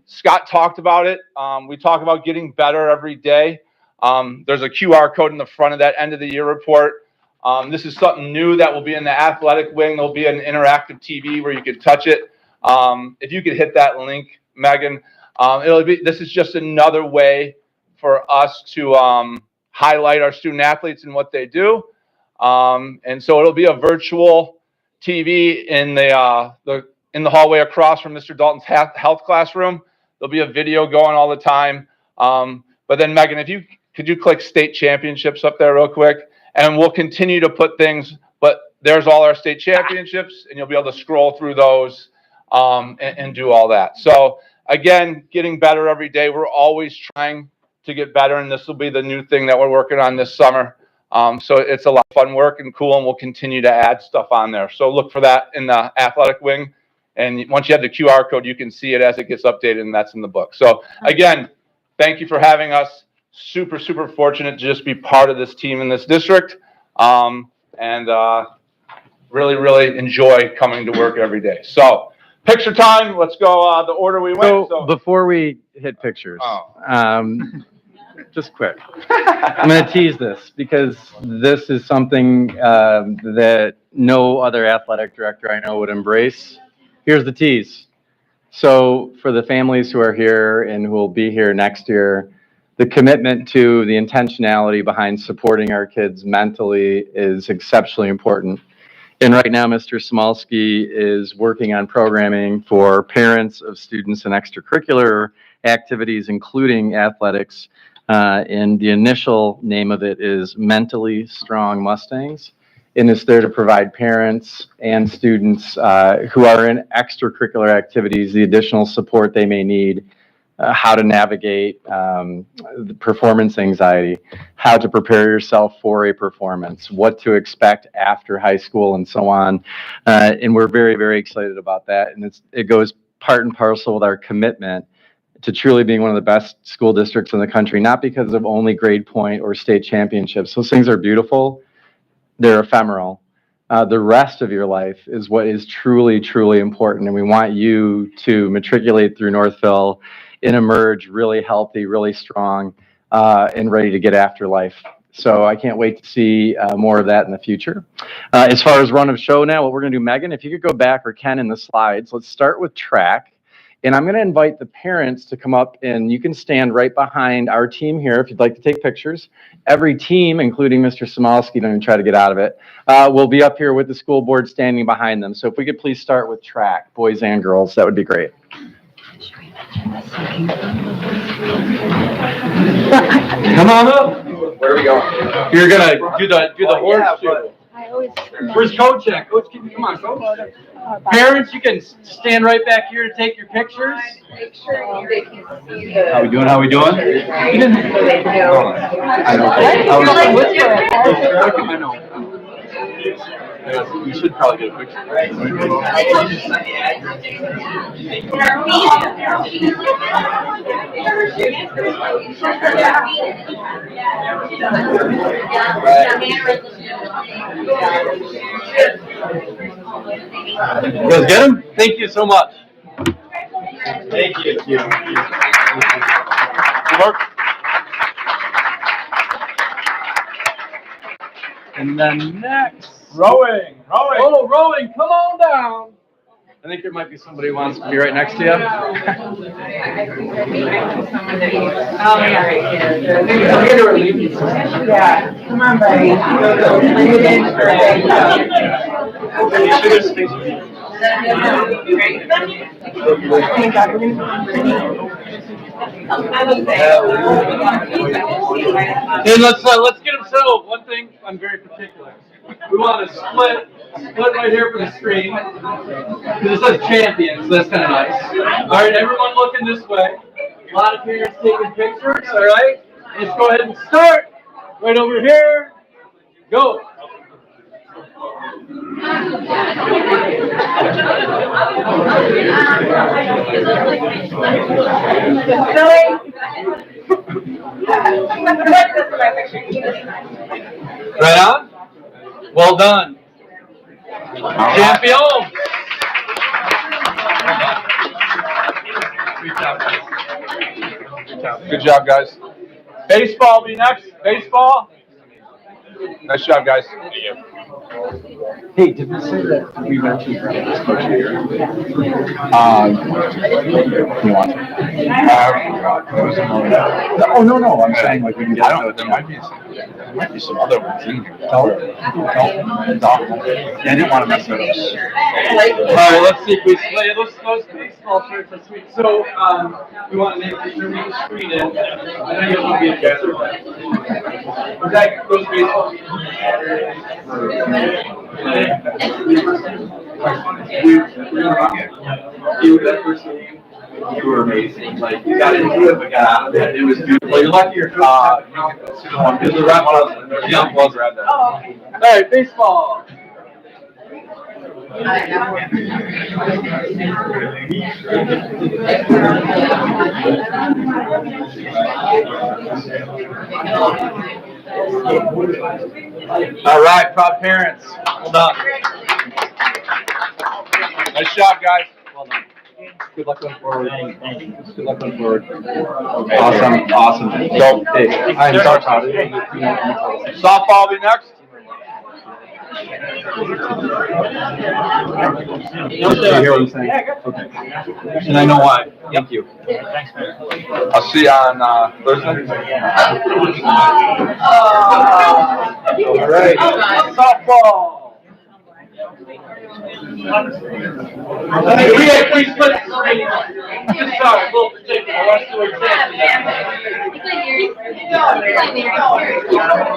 Scott talked about it. We talk about getting better every day. There's a QR code in the front of that end of the year report. This is something new that will be in the athletic wing. There'll be an interactive TV where you can touch it. If you could hit that link, Megan, this is just another way for us to highlight our student athletes and what they do. And so it'll be a virtual TV in the hallway across from Mr. Dalton's health classroom. There'll be a video going all the time. But then Megan, could you click state championships up there real quick? And we'll continue to put things, but there's all our state championships, and you'll be able to scroll through those and do all that. So again, getting better every day. We're always trying to get better, and this will be the new thing that we're working on this summer. So it's a lot of fun work and cool, and we'll continue to add stuff on there. So look for that in the athletic wing. And once you have the QR code, you can see it as it gets updated, and that's in the book. So again, thank you for having us. Super fortunate to just be part of this team in this district. And really enjoy coming to work every day. So picture time. Let's go the order we went. So before we hit pictures, just quick. I'm going to tease this because this is something that no other athletic director I know would embrace. Here's the tease. So for the families who are here and who will be here next year, the commitment to the intentionality behind supporting our kids mentally is exceptionally important. And right now, Mr. Smalski is working on programming for parents of students in extracurricular activities, including athletics. And the initial name of it is Mentally Strong Mustangs. And it's there to provide parents and students who are in extracurricular activities the additional support they may need. How to navigate the performance anxiety, how to prepare yourself for a performance, what to expect after high school, and so on. And we're very excited about that. And it goes part and parcel with our commitment to truly being one of the best school districts in the country, not because of only grade point or state championships. Those things are beautiful. They're ephemeral. The rest of your life is what is truly important. And we want you to matriculate through Northville and emerge really healthy, really strong, and ready to get after life. So I can't wait to see more of that in the future. As far as run of show now, what we're going to do, Megan, if you could go back, or Ken, in the slides, let's start with track. And I'm going to invite the parents to come up, and you can stand right behind our team here if you'd like to take pictures. Every team, including Mr. Smalski, don't even try to get out of it, will be up here with the school board standing behind them. So if we could please start with track, boys and girls, that would be great. Come on up. Where are we going? You're gonna do the horseshoe. Where's Coach at? Coach, come on, Coach. Parents, you can stand right back here to take your pictures. How we doing? I know. You should probably get a picture. You guys get him? Thank you so much. Thank you. Good work. And then next, rowing. Oh, rowing, come on down. I think there might be somebody who wants to be right next to you. Yeah, come on, buddy. And let's get them settled. One thing I'm very particular. We want to split right here for the screen. Because it says champions, so that's kind of nice. All right, everyone looking this way. A lot of parents taking pictures, all right? Let's go ahead and start. Right over here. Go. Right on. Well done. Champion. Good job, guys. Baseball be next. Baseball. Nice job, guys. Hey, did we say that we mentioned this coach here? You want to? Oh, no, I'm saying like we can get. I don't. There might be some other ones in here. No. Yeah, I didn't want to mess it up. All right, let's see if we play those baseball shirts this week. So, we want to make sure we screen it. I know you want to be a catcher. Was that those baseball? You were that first game. You were amazing. Like, you got into it, but got out of it. It was beautiful. Well, you're lucky your coach because the ref was right there. All right, baseball. All right, proud parents. Well done. Nice job, guys. Well done. Good luck going forward. Good luck going forward. Awesome. So, hey, I'm so proud of you. Softball be next. You hear what I'm saying? Okay. And I know why. Thank you. Thanks, man. I'll see you on Thursday. All right. Softball. We split the screen. Sorry, we'll take the rest of the exam.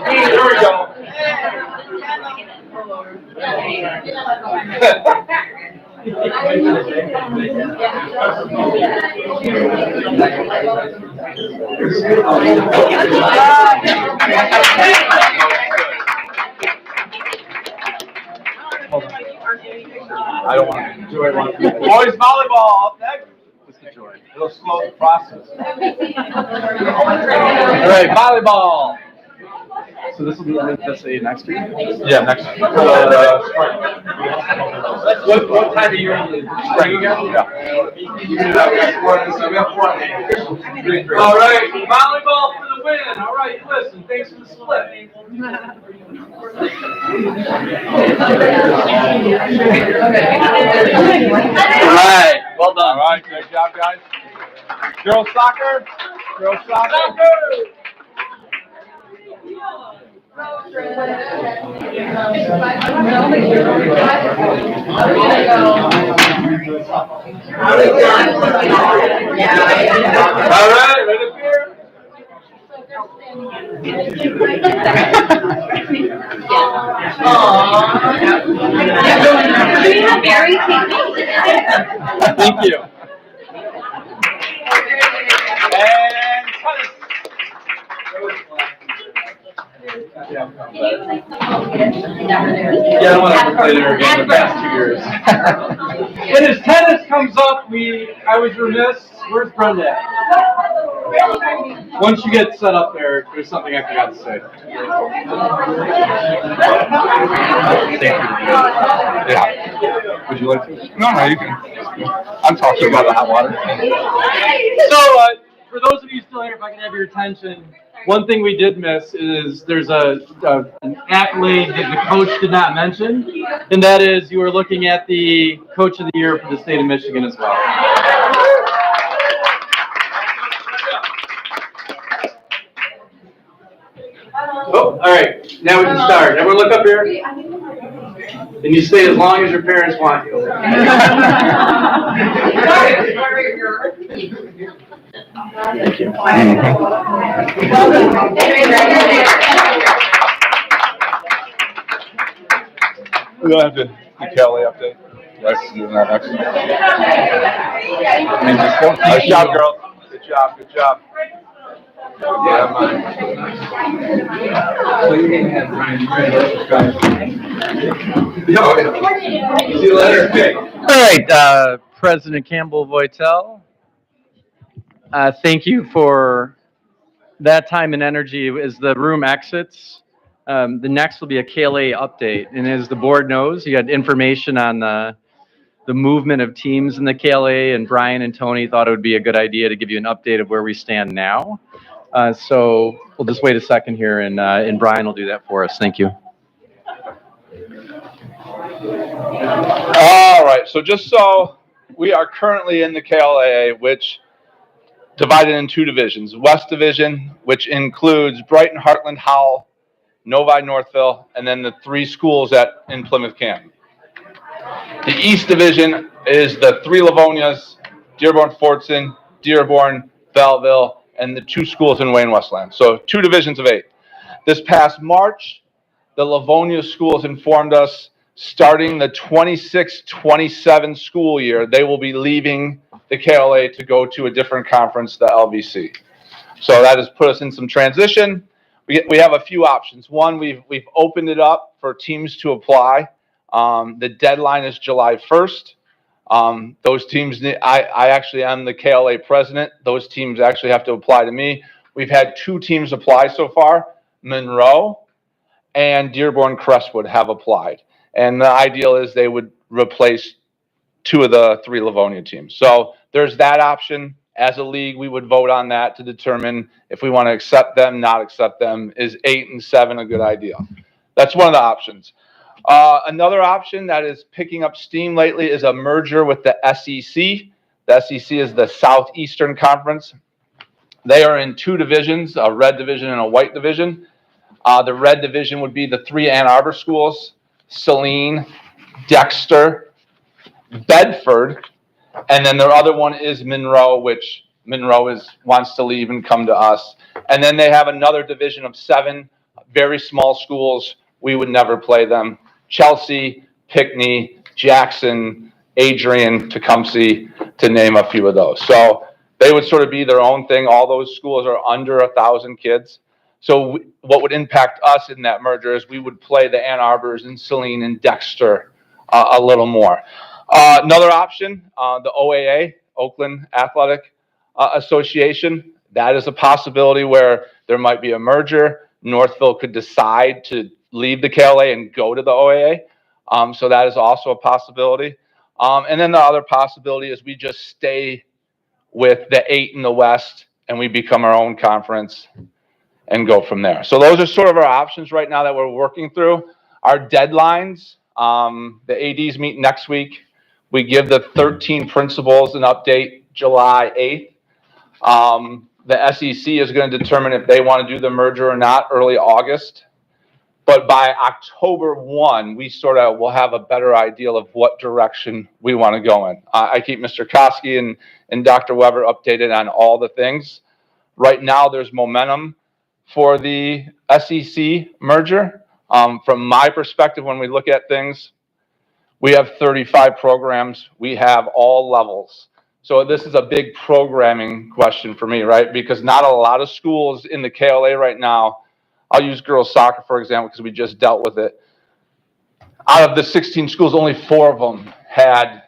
There we go. I don't want to. Boys volleyball up next. It'll slow the process. All right, volleyball. So this will be MFSA next week? Yeah, next spring. What time of year is it? Spring. Yeah. All right, volleyball for the win. All right, listen, thanks for the split. All right, well done. All right, great job, guys. Girls soccer. Girls soccer. All right, right up here. Thank you. And tennis. Yeah, I don't want to play their game the past 2 years. And as tennis comes up, I was remiss. Where's Brenda at? Once you get set up there's something I forgot to say. Yeah. Would you like to? No, you can. I'm talking about the hot water. So, for those of you still here, if I can have your attention, one thing we did miss is there's an accolade that the coach did not mention, and that is you were looking at the Coach of the Year for the state of Michigan as well. Oh, all right. Now we can start. Everyone look up here. And you stay as long as your parents want you. Thank you. We don't have to the Kelly update. Nice to do that next. Nice job, girl. Good job. Good job. Yeah, mine. So you can have Brian. See you later. All right, President Campbell Voitel, thank you for that time and energy. As the room exits, the next will be a KLA update. And as the board knows, you had information on the movement of teams in the KLA, and Brian and Tony thought it would be a good idea to give you an update of where we stand now. So we'll just wait a second here, and Brian will do that for us. Thank you. All right, so just so we are currently in the KLAA, which divided in two divisions. West Division, which includes Brighton, Heartland, Howell, Novi, Northville, and then the three schools in Plymouth Canton. The East Division is the three Livonias, Dearborn, Fortson, Dearborn, Belleville, and the two schools in Wayne Westland. So 2 divisions of 8. This past March, the Livonia schools informed us starting the 26-27 school year, they will be leaving the KLA to go to a different conference, the LVC. So that has put us in some transition. We have a few options. One, we've opened it up for teams to apply. The deadline is July 1st. Those teams, I actually am the KLA president. Those teams actually have to apply to me. We've had 2 teams apply so far. Monroe and Dearborn Crestwood have applied. And the ideal is they would replace 2 of the 3 Livonia teams. So there's that option. As a league, we would vote on that to determine if we want to accept them, not accept them. Is 8 and 7 a good idea? That's one of the options. Another option that is picking up steam lately is a merger with the SEC. The SEC is the Southeastern Conference. They are in 2 divisions, a red division and a white division. The red division would be the 3 Ann Arbor schools, Saline, Dexter, Bedford, and then their other one is Monroe, which Monroe wants to leave and come to us. And then they have another division of 7 very small schools. We would never play them. Chelsea, Pinckney, Jackson, Adrian, Tecumseh, to name a few of those. So they would sort of be their own thing. All those schools are under 1,000 kids. So what would impact us in that merger is we would play the Ann Arbors and Saline and Dexter a little more. Another option, the OAA, Oakland Athletic Association. That is a possibility where there might be a merger. Northville could decide to leave the KLA and go to the OAA. So that is also a possibility. And then the other possibility is we just stay with the 8 in the West and we become our own conference and go from there. So those are sort of our options right now that we're working through. Our deadlines, the ADs meet next week. We give the 13 principals an update July 8th. The SEC is going to determine if they want to do the merger or not early August. But by October 1, we sort of will have a better idea of what direction we want to go in. I keep Mr. Koski and Dr. Weber updated on all the things. Right now, there's momentum for the SEC merger. From my perspective, when we look at things, we have 35 programs. We have all levels. So this is a big programming question for me, right? Because not a lot of schools in the KLA right now. I'll use girls soccer, for example, because we just dealt with it. Out of the 16 schools, only 4 of them had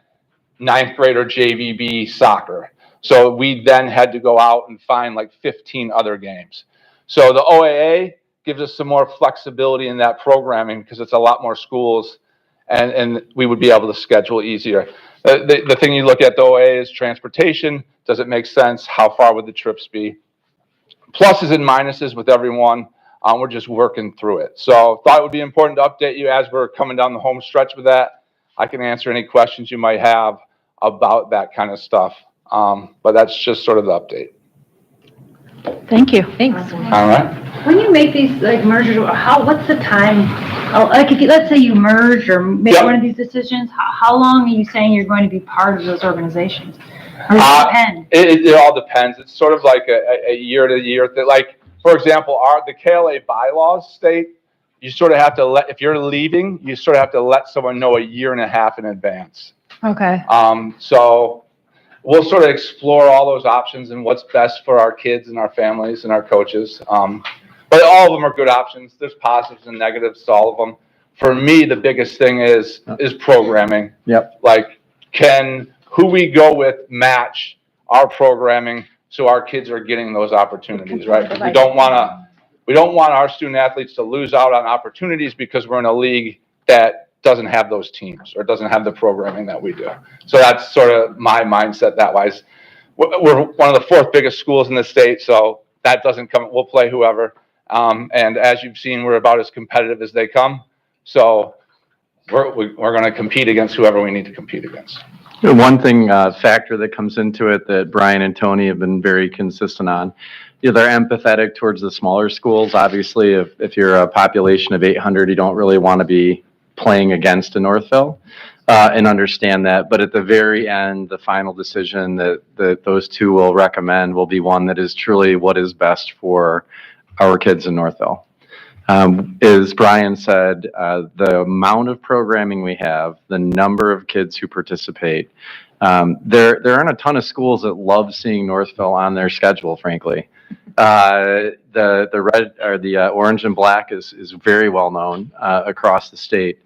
9th grade or JVB soccer. So we then had to go out and find like 15 other games. So the OAA gives us some more flexibility in that programming because it's a lot more schools and we would be able to schedule easier. The thing you look at the OAA is transportation. Does it make sense? How far would the trips be? Pluses and minuses with everyone. We're just working through it. So thought it would be important to update you as we're coming down the home stretch with that. I can answer any questions you might have about that kind of stuff. But that's just sort of the update. Thank you. Thanks. All right. When you make these like mergers, what's the time? Like if you, let's say you merge or make one of these decisions, how long are you saying you're going to be part of those organizations? Or does it depend? It all depends. It's sort of like a year to year thing. Like, for example, the KLA bylaws state you sort of have to if you're leaving, you sort of have to let someone know a year and a half in advance. Okay. So we'll sort of explore all those options and what's best for our kids and our families and our coaches. But all of them are good options. There's positives and negatives to all of them. For me, the biggest thing is programming. Yep. Like, can who we go with match our programming so our kids are getting those opportunities, right? We don't want our student athletes to lose out on opportunities because we're in a league that doesn't have those teams or doesn't have the programming that we do. So that's sort of my mindset that wise. We're one of the fourth biggest schools in the state, so that doesn't come. We'll play whoever. And as you've seen, we're about as competitive as they come. So we're going to compete against whoever we need to compete against. One thing, factor that comes into it that Brian and Tony have been very consistent on, they're empathetic towards the smaller schools. Obviously, if you're a population of 800, you don't really want to be playing against a Northville, and understand that. But at the very end, the final decision that those two will recommend will be one that is truly what is best for our kids in Northville. As Brian said, the amount of programming we have, the number of kids who participate, there aren't a ton of schools that love seeing Northville on their schedule, frankly. The red or the orange and black is very well known across the state.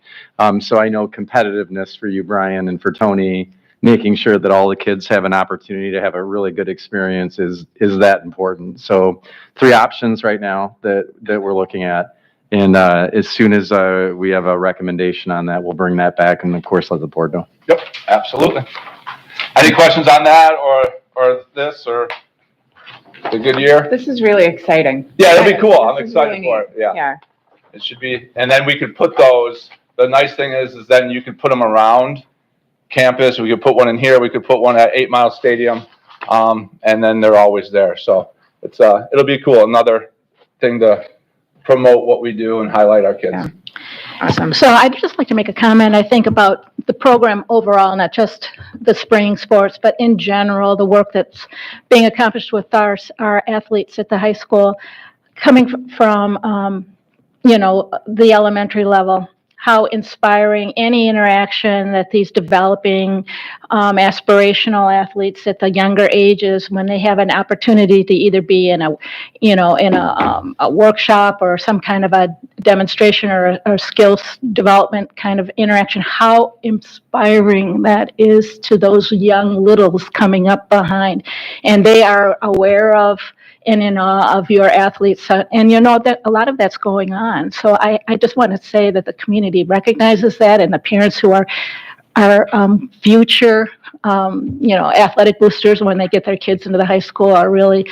So I know competitiveness for you, Brian, and for Tony, making sure that all the kids have an opportunity to have a really good experience is that important. So 3 options right now that we're looking at. And as soon as we have a recommendation on that, we'll bring that back and, of course, let the board know. Yep, absolutely. Any questions on that or this or the good year? This is really exciting. Yeah, it'll be cool. I'm This is excited really for it. neat. Yeah. Yeah. It should be. And then we could put those. The nice thing is then you could put them around campus. We could put one in here. We could put one at 8 Mile Stadium. And then they're always there. So it's it'll be cool. Another thing to promote what we do and highlight our kids. Yeah. Awesome. So I'd just like to make a comment, I think, about the program overall, not just the spring sports, but in general, the work that's being accomplished with our athletes at the high school, coming from, the elementary level. How inspiring any interaction that these developing aspirational athletes at the younger ages, when they have an opportunity to either be in a workshop or some kind of a demonstration or skills development kind of interaction, how inspiring that is to those young littles coming up behind. And they are aware of and in awe of your athletes. And that a lot of that's going on. So I just want to say that the community recognizes that, and the parents who are future, athletic boosters when they get their kids into the high school are really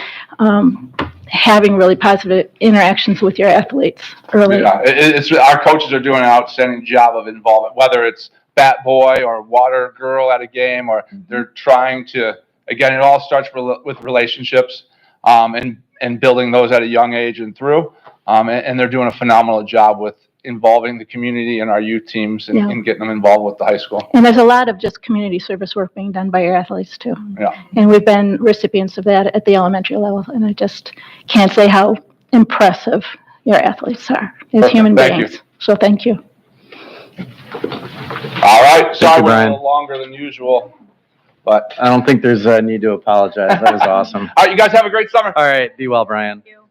having really positive interactions with your athletes early. Yeah, it's our coaches are doing an outstanding job of involvement, whether it's bat boy or water girl at a game, or they're trying to, again, it all starts with relationships. And building those at a young age and through, and they're doing a phenomenal job with involving the community and our youth teams and getting them involved with the high school. And there's a lot of just community service work being done by your athletes too. Yeah. And we've been recipients of that at the elementary level, and I just can't say how impressive your athletes are as human beings. So thank you. All right, sorry we're a little longer than usual. But I don't think there's a need to apologize. That was awesome. All right, you guys have a great summer. All right, be well, Brian. Thank you.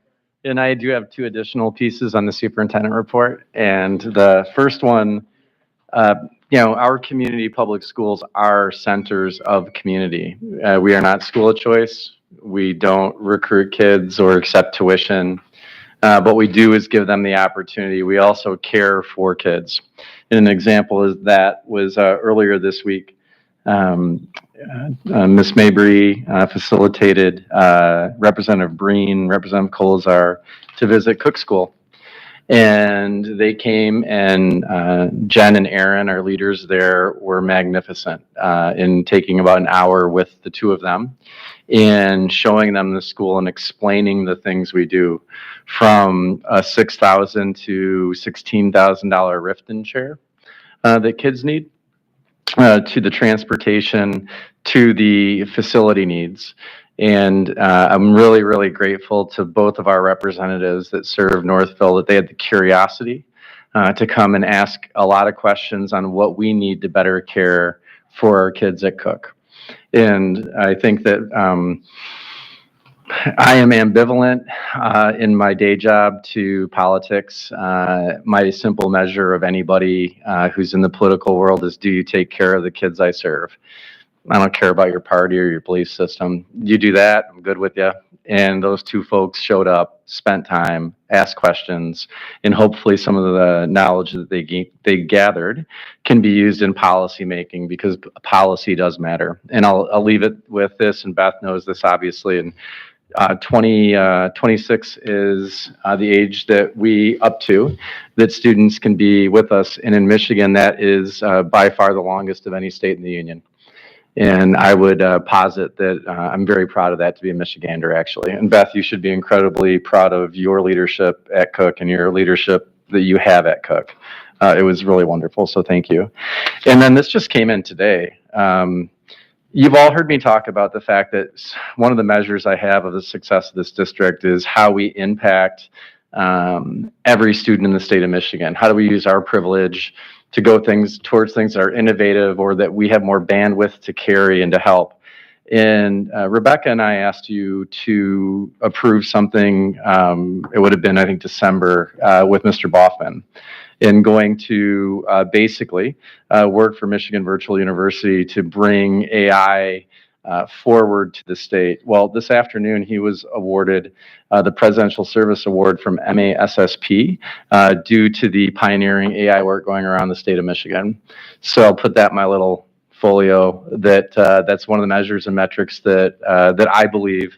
And I do have 2 additional pieces on the superintendent report. And the first one, our community public schools are centers of community. We are not school of choice. We don't recruit kids or accept tuition. What we do is give them the opportunity. We also care for kids. And an example is that was earlier this week. Ms. Mabry facilitated Representative Breen, Representative Colzar to visit Cook School. And they came, and Jen and Aaron, our leaders there, were magnificent in taking about an hour with the 2 of them and showing them the school and explaining the things we do, from a $6,000 to $16,000 Riften chair that kids need, to the transportation, to the facility needs. And I'm really, really grateful to both of our representatives that serve Northville that they had the curiosity to come and ask a lot of questions on what we need to better care for our kids at Cook. And I think that I am ambivalent in my day job to politics. My simple measure of anybody who's in the political world is, do you take care of the kids I serve? I don't care about your party or your belief system. You do that, I'm good with you. And those two folks showed up, spent time, asked questions, and hopefully some of the knowledge that they gathered can be used in policy making, because policy does matter. And I'll leave it with this, and Beth knows this obviously. And 26 is the age that we up to that students can be with us. And in Michigan, that is by far the longest of any state in the union. And I would posit that I'm very proud of that, to be a Michigander, actually. And Beth, you should be incredibly proud of your leadership at Cook and your leadership that you have at Cook. It was really wonderful, so thank you. And then this just came in today. You've all heard me talk about the fact that one of the measures I have of the success of this district is how we impact every student in the state of Michigan. How do we use our privilege to go towards things that are innovative, or that we have more bandwidth to carry and to help? And Rebecca and I asked you to approve something, it would have been, I think, December, with Mr. Boffman, in going to basically work for Michigan Virtual University to bring AI forward to the state. Well, this afternoon he was awarded the Presidential Service Award from MASSP due to the pioneering AI work going around the state of Michigan. So I'll put that in my little folio, that that's one of the measures and metrics that that I believe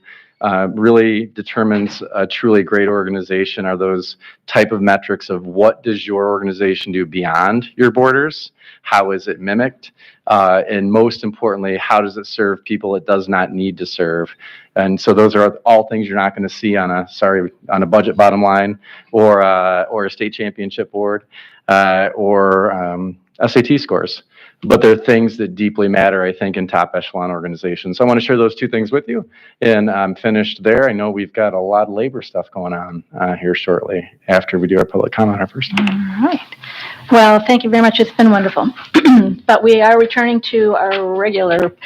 really determines a truly great organization, are those type of metrics of what does your organization do beyond your borders? How is it mimicked? And most importantly, how does it serve people it does not need to serve? And so those are all things you're not going to see on a budget bottom line, or a state championship board, or SAT scores. But they're things that deeply matter, I think, in top echelon organizations. So I want to share those two things with you. And I'm finished there. I know we've got a lot of labor stuff going on here shortly after we do our public comment our first time. All right. Well, thank you very much. It's been wonderful. But we are returning to our regular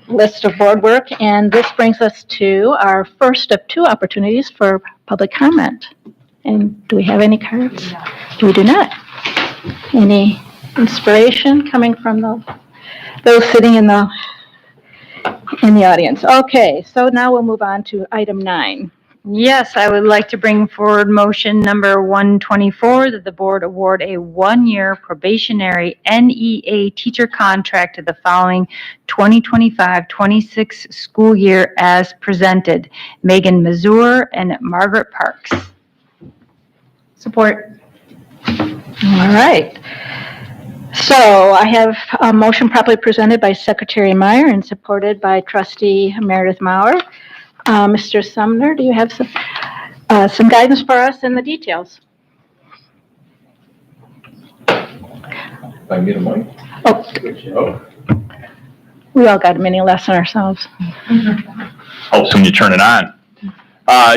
list of board work. And this brings us to our first of two opportunities for public comment. And do we have any cards? We do not. Any inspiration coming from those sitting in the audience? Okay, so now we'll move on to item 9. Yes, I would like to bring forward motion number 124, that the board award a 1-year probationary NEA teacher contract to the following 2025-26 school year as presented: Megan Mazur and Margaret Parks. Support. All right. So I have a motion properly presented by Secretary Meyer and supported by Trustee Meredith Maurer. Mr. Sumner, do you have some guidance for us in the details? If I get a mic? Oh. We all got a mini lesson ourselves. Helps when you turn it on.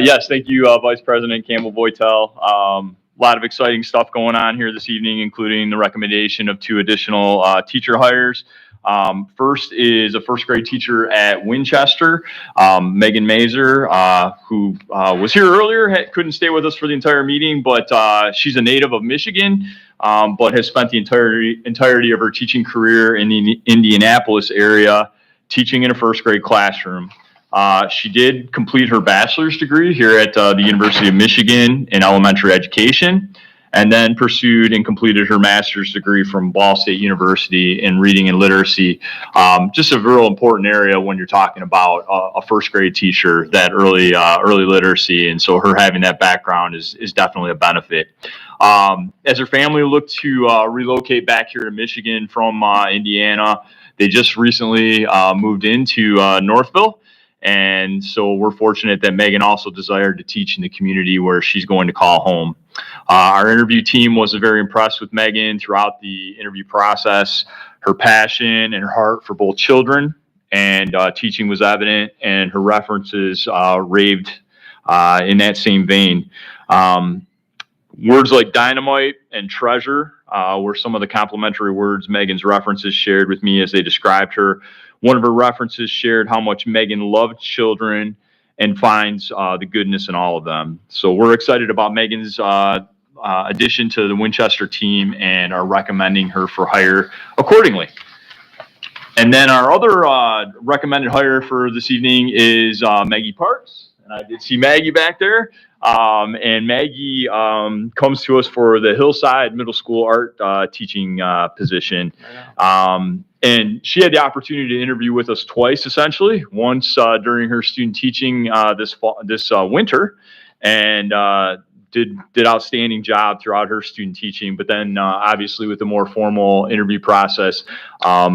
Yes, thank you, Vice President Campbell-Boytel. A lot of exciting stuff going on here this evening, including the recommendation of 2 additional teacher hires. First is a first grade teacher at Winchester, Megan Mazur, who was here earlier, couldn't stay with us for the entire meeting, but she's a native of Michigan, but has spent the entirety of her teaching career in the Indianapolis area, teaching in a first grade classroom. She did complete her bachelor's degree here at the University of Michigan in elementary education, and then pursued and completed her master's degree from Ball State University in reading and literacy. Just a real important area when you're talking about a first grade teacher, that early literacy, and so her having that background is definitely a benefit. As her family looked to relocate back here to Michigan from Indiana, they just recently moved into Northville. And so we're fortunate that Megan also desired to teach in the community where she's going to call home. Our interview team was very impressed with Megan throughout the interview process. Her passion and her heart for both children and teaching was evident, and her references raved in that same vein. Words like dynamite and treasure were some of the complimentary words Megan's references shared with me as they described her. One of her references shared how much Megan loved children and finds the goodness in all of them. So we're excited about Megan's addition to the Winchester team and are recommending her for hire accordingly. And then our other recommended hire for this evening is Maggie Parks. And I did see Maggie back there. And Maggie comes to us for the Hillside Middle School art teaching position. And she had the opportunity to interview with us twice, essentially. Once during her student teaching this winter, and did outstanding job throughout her student teaching. But then obviously with the more formal interview process,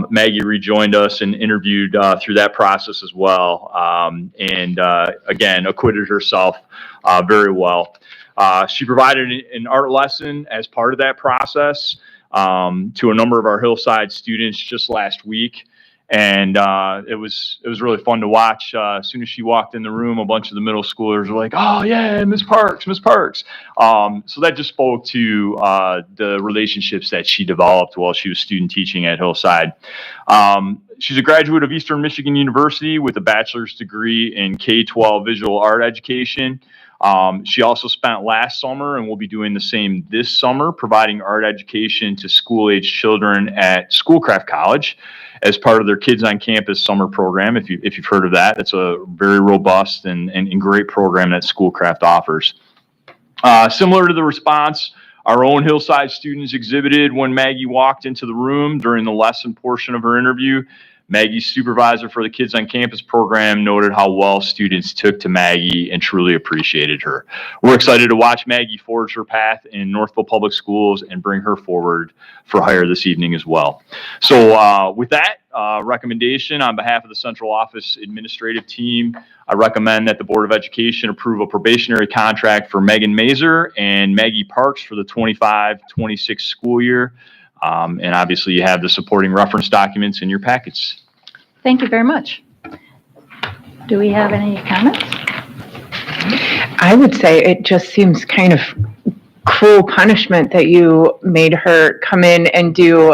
Maggie rejoined us and interviewed through that process as well. And again, acquitted herself very well. She provided an art lesson as part of that process to a number of our Hillside students just last week. And it was really fun to watch. As soon as she walked in the room, a bunch of the middle schoolers were like, "Oh yeah, Miss Parks, Miss Parks." So that just spoke to the relationships that she developed while she was student teaching at Hillside. She's a graduate of Eastern Michigan University with a bachelor's degree in K-12 visual art education. She also spent last summer and will be doing the same this summer, providing art education to school-age children at Schoolcraft College as part of their Kids on Campus summer program. If you've heard of that, it's a very robust and great program that Schoolcraft offers. Similar to the response our own Hillside students exhibited when Maggie walked into the room during the lesson portion of her interview, Maggie's supervisor for the Kids on Campus program noted how well students took to Maggie and truly appreciated her. We're excited to watch Maggie forge her path in Northville Public Schools and bring her forward for hire this evening as well. So with that recommendation, on behalf of the Central Office Administrative Team, I recommend that the Board of Education approve a probationary contract for Megan Mazer and Maggie Parks for the 25-26 school year. And obviously you have the supporting reference documents in your packets. Thank you very much. Do we have any comments? I would say it just seems kind of cruel punishment that you made her come in and do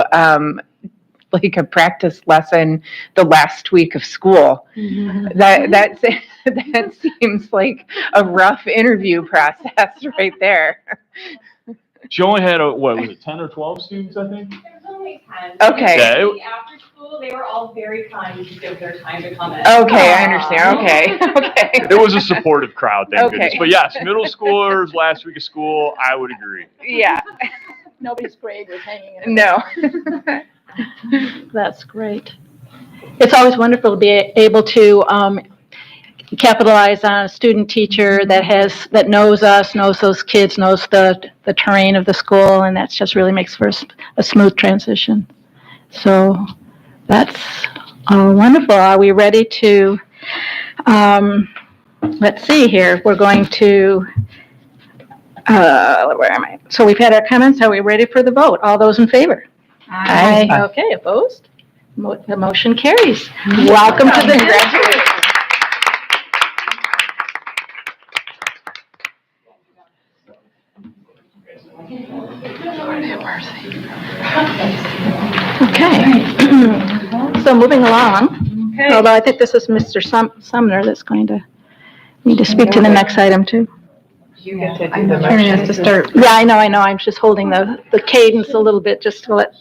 like a practice lesson the last week of school. Mm-hmm. That seems like a rough interview process right there. She only had, what was it, 10 or 12 students, I think? There was only 10. Okay. Yeah, After school, they were all very kind to give their time to come in. Okay, I understand. Okay. It was a supportive crowd, thank Okay. goodness. But yes, middle schoolers, last week of school, I would agree. Yeah. Nobody's grade was hanging in. No. That's great. It's always wonderful to be able to capitalize on a student teacher that knows us, knows those kids, knows the terrain of the school, and that just really makes for a smooth transition. So that's wonderful. Are we ready to, let's see here, we're going to, where am I? So we've had our comments. Are we ready for the vote? All those in favor? Aye. Okay, opposed? The motion carries. Welcome to the graduates. Okay. So moving along, although I think this is Mr. Sumner that's going to need to speak to the next item too. You get to do the motion. To start. Yeah, I know. I'm just holding the cadence a little bit just to let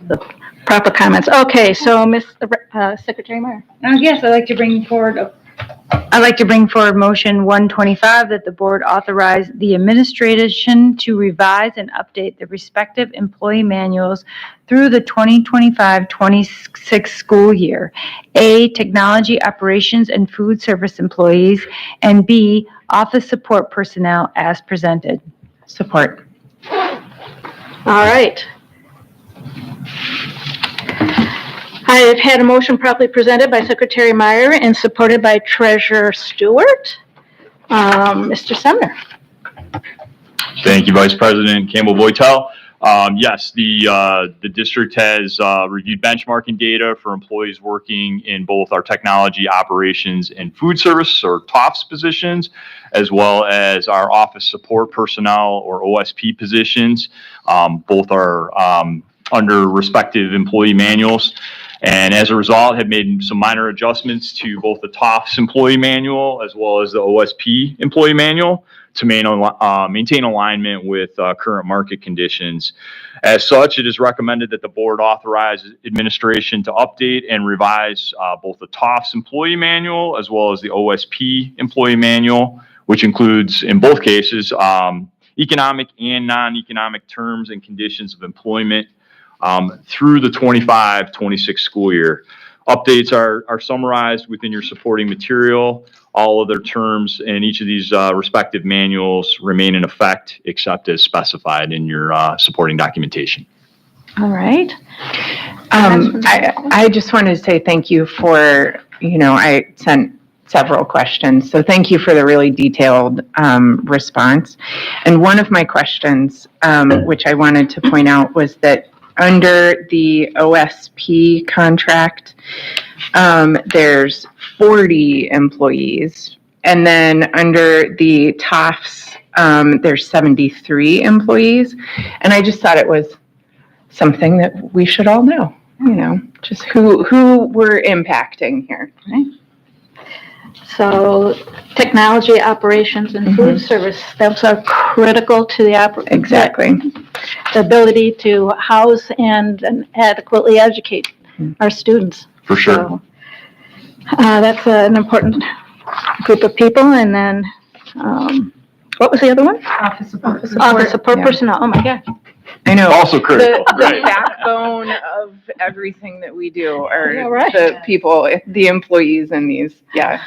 the proper comments. Okay, so Ms. Secretary Meyer. Yes, I'd like to bring forward motion 125 that the board authorize the administration to revise and update the respective employee manuals through the 2025-26 school year. A, technology operations and food service employees, and B, office support personnel as presented. Support. All right. I have had a motion properly presented by Secretary Meyer and supported by Treasurer Stewart. Mr. Sumner. Thank you, Vice President Campbell Voitel. Yes, the district has reviewed benchmarking data for employees working in both our technology operations and food service or TOFS positions, as well as our office support personnel or OSP positions. Both are under respective employee manuals. And as a result, have made some minor adjustments to both the TOFS employee manual as well as the OSP employee manual to maintain alignment with current market conditions. As such, it is recommended that the board authorize administration to update and revise both the TOFS employee manual as well as the OSP employee manual, which includes, in both cases, economic and non-economic terms and conditions of employment through the 25-26 school year. Updates are summarized within your supporting material. All other terms in each of these respective manuals remain in effect except as specified in your supporting documentation. All right. I just wanted to say thank you for, I sent several questions, so thank you for the really detailed response. And one of my questions, which I wanted to point out, was that under the OSP contract, there's 40 employees. And then under the TOFS, there's 73 employees. And I just thought it was something that we should all know, just who we're impacting here. Right? So technology operations and food service, those are critical to the Exactly. The ability to house and adequately educate our students. For sure. So, that's an important group of people. And then, what was the other one? Office support. Office support personnel. Oh my God. I know. Also critical. The Right. backbone of everything that we do are Yeah, right. the people, the employees in these. Yeah.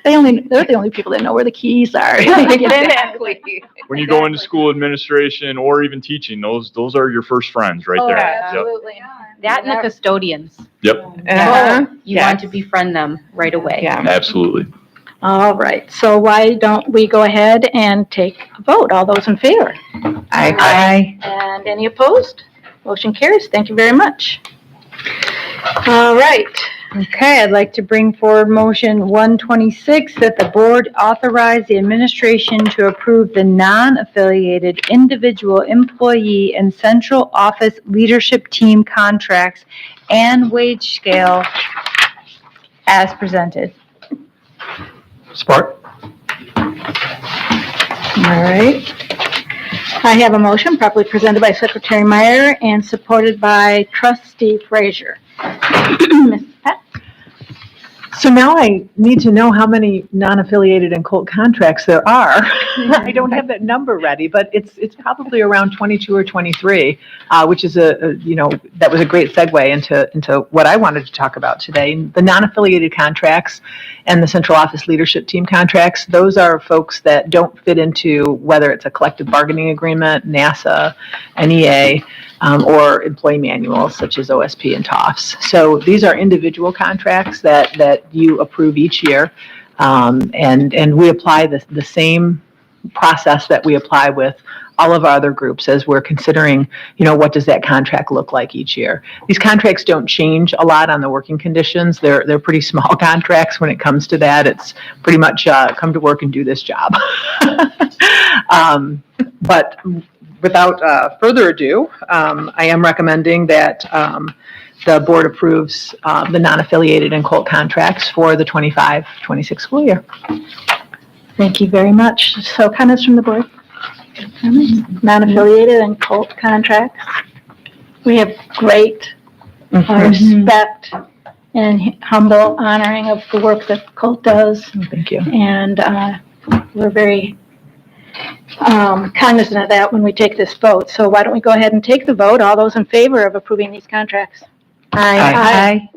They're the only people that know where the keys are. Exactly. When you go into school administration or even teaching, those are your first friends right there. Yep. Absolutely. That and the custodians. Yep. Uh-huh. You Yeah. want to befriend them right away. Yeah. Absolutely. All right. So why don't we go ahead and take a vote? All those in favor? Aye. And any opposed? Motion carries. Thank you very much. All right. Okay, I'd like to bring forward motion 126 that the board authorize the administration to approve the non-affiliated individual employee and central office leadership team contracts and wage scale as presented. Support. All right. I have a motion properly presented by Secretary Meyer and supported by Trustee Frazier. Ms. Pat? So now I need to know how many non-affiliated and Colt contracts there are. I don't have that number ready, but it's probably around 22 or 23, which is that was a great segue into what I wanted to talk about today. The non-affiliated contracts and the central office leadership team contracts, those are folks that don't fit into whether it's a collective bargaining agreement, NASA, NEA, or employee manuals such as OSP and TOFS. So these are individual contracts that you approve each year, and we apply the same process that we apply with all of our other groups as we're considering, what does that contract look like each year. These contracts don't change a lot on the working conditions. They're pretty small contracts when it comes to that. It's pretty much come to work and do this job. But without further ado, I am recommending that the board approves the non-affiliated and Colt contracts for the 25-26 school year. Thank you very much. So comments from the board? Non-affiliated and Colt contracts. We have great respect and humble honoring of the work that Colt does. Thank you. And we're very cognizant of that when we take this vote. So why don't we go ahead and take the vote? All those in favor of approving these contracts? Aye.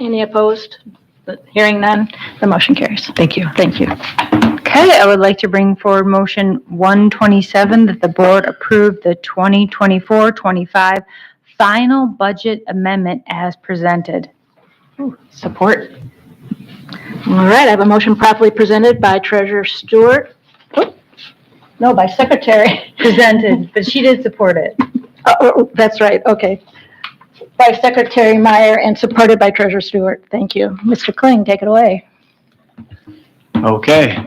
Any opposed? Hearing none, the motion carries. Thank you. Thank you. Okay, I would like to bring forward motion 127 that the board approve the 2024-25 final budget amendment as presented. Support. All right, I have a motion properly presented by Treasurer Stewart. No, by Secretary. Presented, but she did support it. Oh, that's right, okay. By Secretary Meyer and supported by Treasurer Stewart. Thank you. Mr. Kling, take it away. Okay,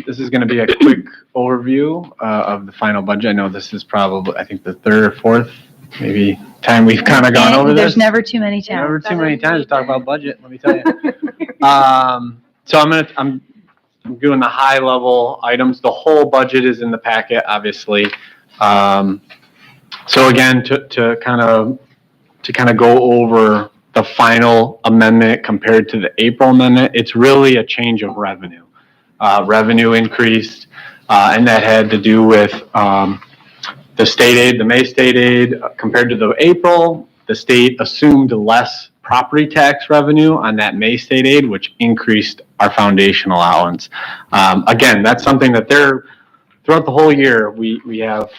this is going to be a quick overview of the final budget. I know this is probably, I think, the third or fourth, maybe, time we've kind of gone over this. There's never too many times. Never too many times to talk about budget, let me tell you. So I'm doing the high level items. The whole budget is in the packet, obviously. So again, to kind of go over the final amendment compared to the April amendment, it's really a change of revenue. Revenue increased, and that had to do with the state aid, the May state aid. Compared to the April, the state assumed less property tax revenue on that May state aid, which increased our foundation allowance. Again, that's something that throughout the whole year, we have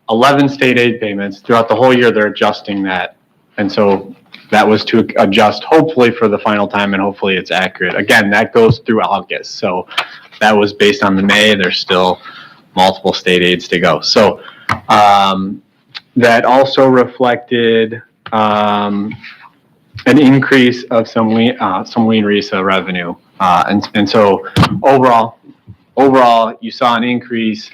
11 state aid payments. Throughout the whole year, they're adjusting that. And so that was to adjust hopefully for the final time, and hopefully it's accurate. Again, that goes through August. So that was based on the May. There's still multiple state aids to go. So that also reflected an increase of some lien RESA revenue. And so overall, you saw an increase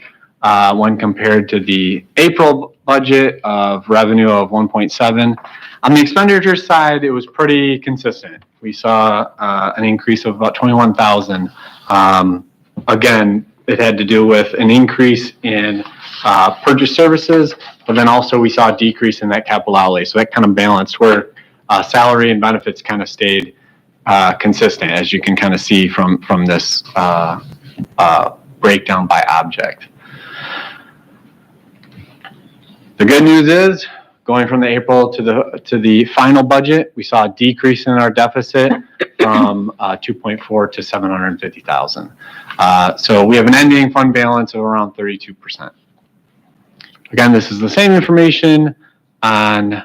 when compared to the April budget of revenue of 1.7. On the expenditure side, it was pretty consistent. We saw an increase of about 21,000. Again, it had to do with an increase in purchase services, but then also we saw a decrease in that capital outlay. So that kind of balanced where salary and benefits kind of stayed consistent, as you can kind of see from this breakdown by object. The good news is, going from the April to the final budget, we saw a decrease in our deficit from 2.4 to 750,000. So we have an ending fund balance of around 32%. Again, this is the same information on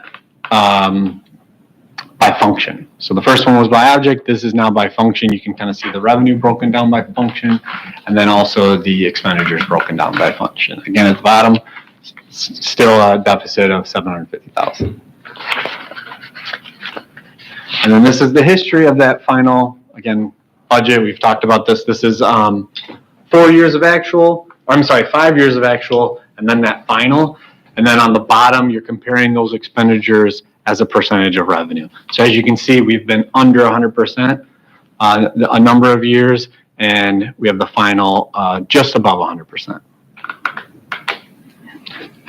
by function. So the first one was by object. This is now by function. You can kind of see the revenue broken down by function, and then also the expenditures broken down by function. Again, at the bottom, still a deficit of 750,000. And then this is the history of that final, again, budget. We've talked about this. This is 5 years of actual, and then that final. And then on the bottom, you're comparing those expenditures as a percentage of revenue. So as you can see, we've been under 100% a number of years, and we have the final just above 100%.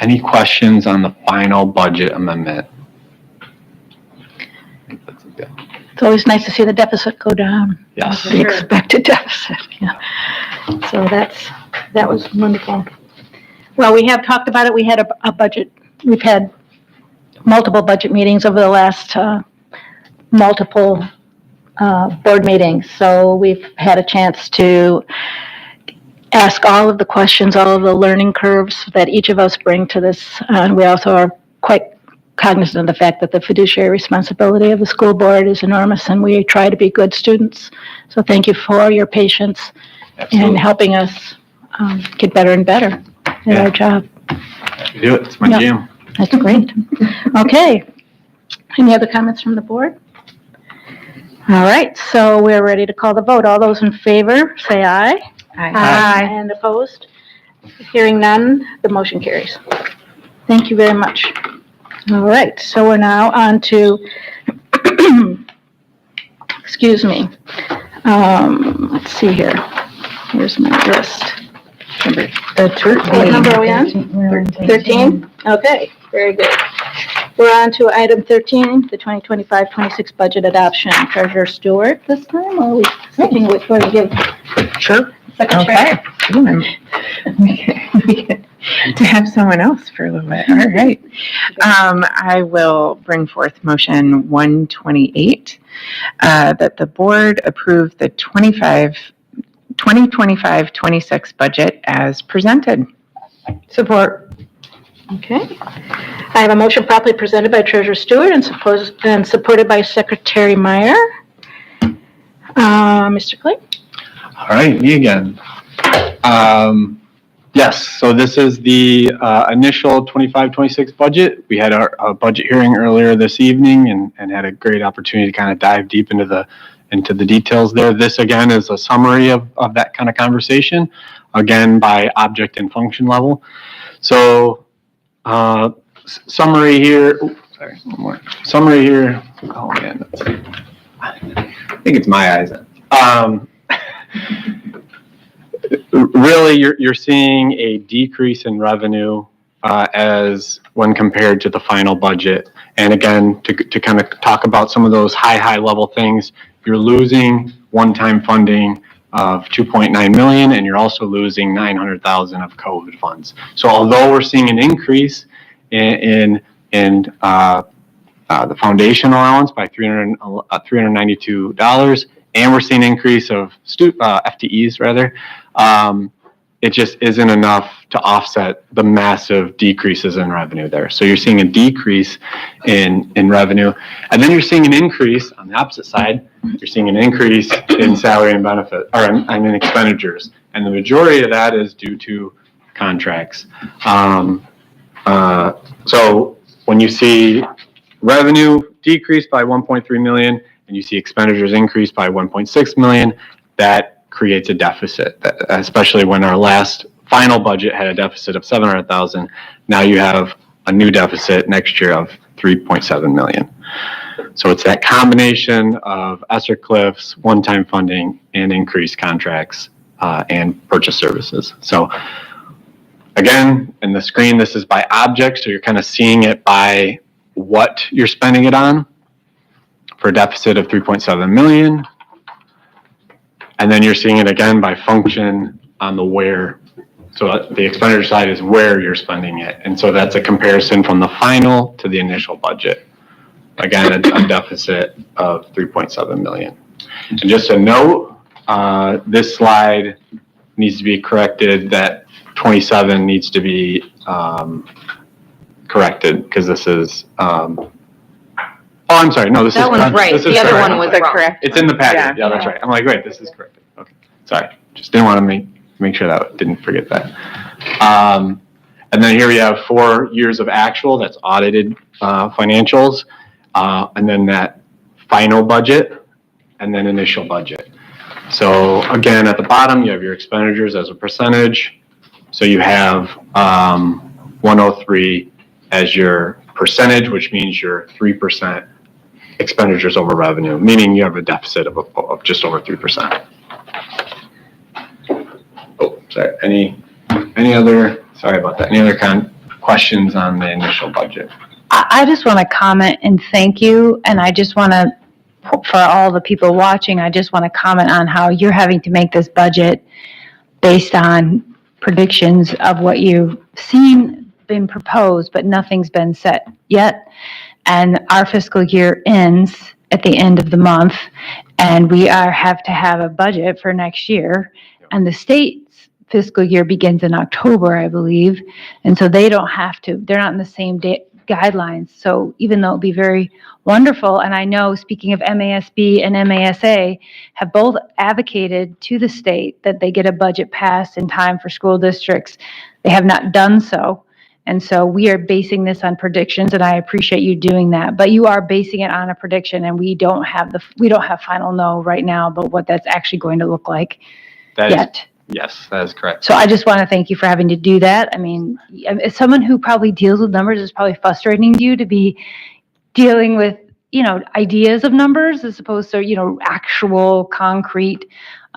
Any questions on the final budget amendment? It's always nice to see the deficit go down. Yes. The expected deficit, yeah. So that was wonderful. Well, we have talked about it. We had a budget. We've had multiple budget meetings over the last multiple board meetings. So we've had a chance to ask all of the questions, all of the learning curves that each of us bring to this. And we also are quite cognizant of the fact that the fiduciary responsibility of the school board is enormous, and we try to be good students. So thank you for your patience in helping us get better and better at our job. Do it. It's my jam. That's great. Okay. Any other comments from the board? All right, so we're ready to call the vote. All those in favor, say aye. Aye. And opposed? Hearing none, the motion carries. Thank you very much. All right, so we're now on to, excuse me. Let's see here. Here's my list. What number are we on? 13? Okay, very good. We're on to item 13, the 2025-26 budget adoption. Treasurer Stewart this time, or are we sticking with what we give? Sure. Secretary? Okay. To have someone else for a little bit. All right. I will bring forth motion 128, that the board approve the 2025-26 budget as presented. Support. Okay. I have a motion properly presented by Treasurer Stewart and supported by Secretary Meyer. Mr. Clay? All right, me again. Yes, so this is the initial 25-26 budget. We had our budget hearing earlier this evening and had a great opportunity to kind of dive deep into the details there. This again is a summary of that kind of conversation, again by object and function level. So summary here. Oops, sorry, one more. Summary here. Oh man, I think it's my eyes. Really, you're seeing a decrease in revenue as when compared to the final budget. And again, to kind of talk about some of those high level things, you're losing one-time funding of 2.9 million, and you're also losing 900,000 of COVID funds. So although we're seeing an increase in the foundation allowance by $392, and we're seeing an increase of FTEs rather, it just isn't enough to offset the massive decreases in revenue there. So you're seeing a decrease in revenue, and then you're seeing an increase on the opposite side. You're seeing an increase in salary and benefit, or in expenditures, and the majority of that is due to contracts. So when you see revenue decreased by 1.3 million, and you see expenditures increased by 1.6 million, that creates a deficit, especially when our last final budget had a deficit of 700,000. Now you have a new deficit next year of 3.7 million. So it's that combination of ESSER cliffs, one-time funding, and increased contracts and purchase services. So again, in the screen, this is by object, so you're kind of seeing it by what you're spending it on, for a deficit of 3.7 million. And then you're seeing it again by function on the where. So the expenditure side is where you're spending it. And so that's a comparison from the final to the initial budget. Again, a deficit of 3.7 million. And just a note, this slide needs to be corrected, that 27 needs to be corrected, because this is, oh, I'm sorry. No, this That is one's correct. right. This is The other correct. one was wrong. Correct. It's in the packet. Yeah, that's right. I'm like, wait, this is correct. Okay, sorry. Just didn't want to make sure that didn't forget that. And then here we have 4 years of actual. That's audited financials, and then that final budget, and then initial budget. So again, at the bottom, you have your expenditures as a percentage. So you have 103 as your percentage, which means you're 3% expenditures over revenue, meaning you have a deficit of just over 3%. Oh, sorry. Any other? Sorry about that. Any other questions on the initial budget? I just want to comment and thank you, and I just want to, for all the people watching, I just want to comment on how you're having to make this budget based on predictions of what you've seen been proposed, but nothing's been set yet. And our fiscal year ends at the end of the month, and we have to have a budget for next year. And the state's fiscal year begins in October, I believe. And so they don't have to, they're not in the same guidelines. So even though it'd be very wonderful, and I know, speaking of MASB and MASA, have both advocated to the state that they get a budget passed in time for school districts, they have not done so. And so we are basing this on predictions, and I appreciate you doing that. But you are basing it on a prediction, and we don't have final no right now about what that's actually going to look like yet. Yes, that is correct. So I just want to thank you for having to do that. I mean, as someone who probably deals with numbers, it's probably frustrating to you to be dealing with, ideas of numbers as opposed to, actual concrete,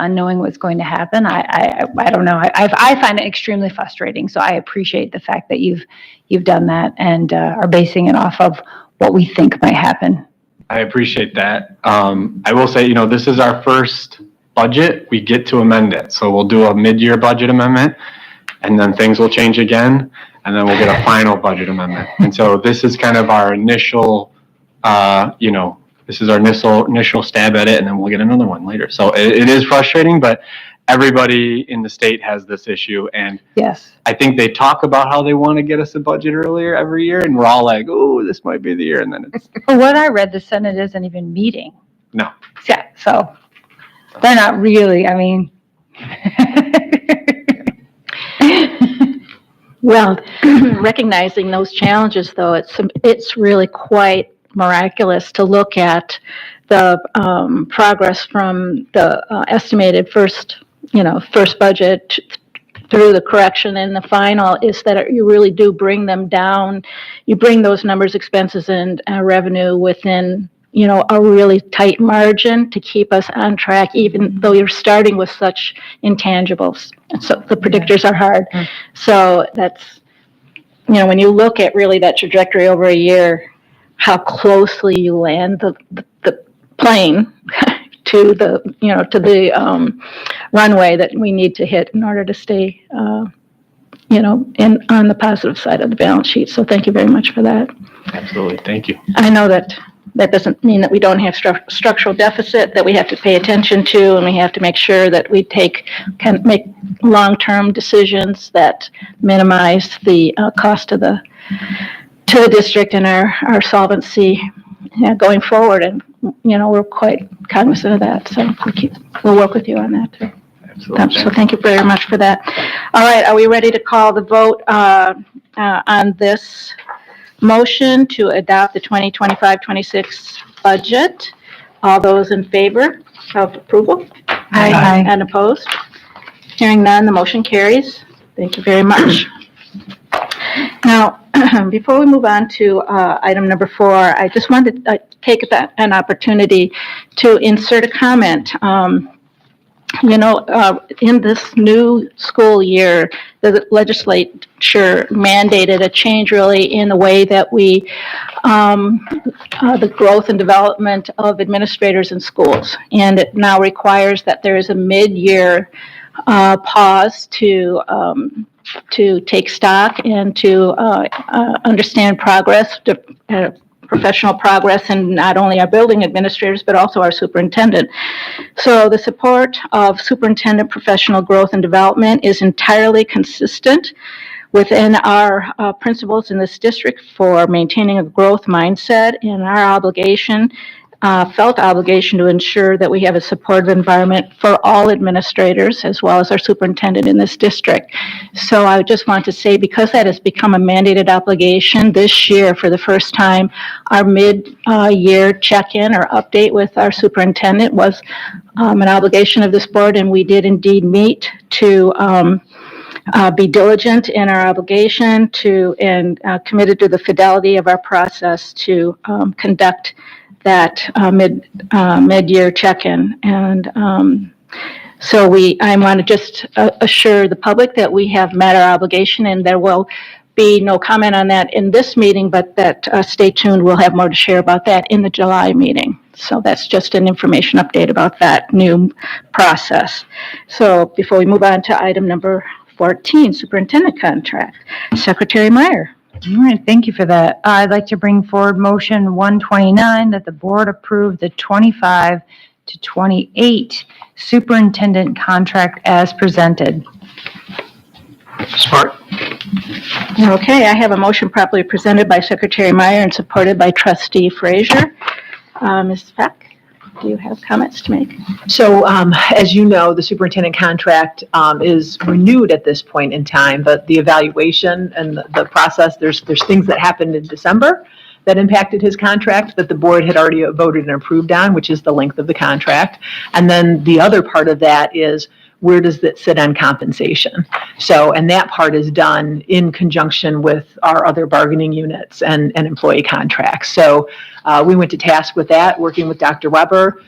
knowing what's going to happen. I don't know. I find it extremely frustrating. So I appreciate the fact that you've done that and are basing it off of what we think might happen. I appreciate that. I will say, this is our first budget. We get to amend it. So we'll do a mid-year budget amendment, and then things will change again, and then we'll get a final budget amendment. And so this is kind of our initial, this is our initial stab at it, and then we'll get another one later. So it is frustrating, but everybody in the state has this issue. And yes, I think they talk about how they want to get us a budget earlier every year, and we're all like, oh, this might be the year. And then it's. From what I read, the Senate isn't even meeting. No. Yeah, so they're not really, I mean. Well, recognizing those challenges, though, it's really quite miraculous to look at the progress from the estimated first budget through the correction and the final, is that you really do bring them down. You bring those numbers, expenses and revenue within, a really tight margin to keep us on track, even though you're starting with such intangibles. And so the predictors are hard. So that's, when you look at really that trajectory over a year, how closely you land the plane to the runway that we need to hit in order to stay, on the positive side of the balance sheet. So thank you very much for that. Absolutely. Thank you. I know that doesn't mean that we don't have structural deficit that we have to pay attention to, and we have to make sure that we can make long-term decisions that minimize the cost to the district and our solvency going forward. And we're quite cognizant of that, so we'll work with you on that too. Absolutely. So thank you very much for that. All right, are we ready to call the vote on this motion to adopt the 2025-26 budget? All those in favor of approval? Aye. And opposed? Hearing none, the motion carries. Thank you very much. Now, before we move on to item number 4, I just wanted to take an opportunity to insert a comment. In this new school year, the legislature mandated a change really in the way that we, the growth and development of administrators in schools. And it now requires that there is a mid-year pause to take stock and to understand progress, professional progress, and not only our building administrators, but also our superintendent. So the support of superintendent professional growth and development is entirely consistent within our principles in this district for maintaining a growth mindset and our felt obligation to ensure that we have a supportive environment for all administrators as well as our superintendent in this district. So I just want to say, because that has become a mandated obligation this year, for the first time, our mid-year check-in or update with our superintendent was an obligation of this board, and we did indeed meet to be diligent in our obligation and committed to the fidelity of our process to conduct that mid-year check-in. And so I want to just assure the public that we have met our obligation, and there will be no comment on that in this meeting, but that stay tuned. We'll have more to share about that in the July meeting. So that's just an information update about that new process. So before we move on to item number 14, superintendent contract, Secretary Meyer. All right, thank you for that. I'd like to bring forward motion 129 that the board approve the 25 to 28 superintendent contract as presented. Smart. Okay, I have a motion properly presented by Secretary Meyer and supported by Trustee Frazier. Ms. Peck, do you have comments to make? So, as you know, the superintendent contract is renewed at this point in time, but the evaluation and the process, there's things that happened in December that impacted his contract that the board had already voted and approved on, which is the length of the contract. And then the other part of that is, where does that sit on compensation? So, and that part is done in conjunction with our other bargaining units and employee contracts. So we went to task with that, working with Dr. Weber,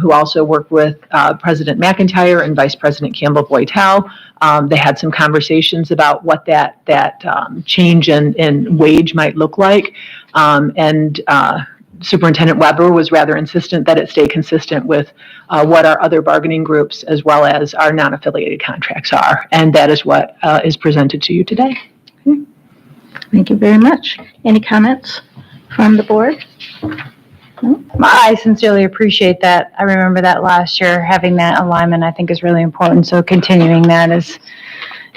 who also worked with President McIntyre and Vice President Campbell-Boytel. They had some conversations about what that change in wage might look like. Superintendent Weber was rather insistent that it stay consistent with what our other bargaining groups as well as our non-affiliated contracts are. And that is what is presented to you today. Okay. Thank you very much. Any comments from the board? No? I sincerely appreciate that. I remember that last year, having that alignment I think is really important. So continuing that is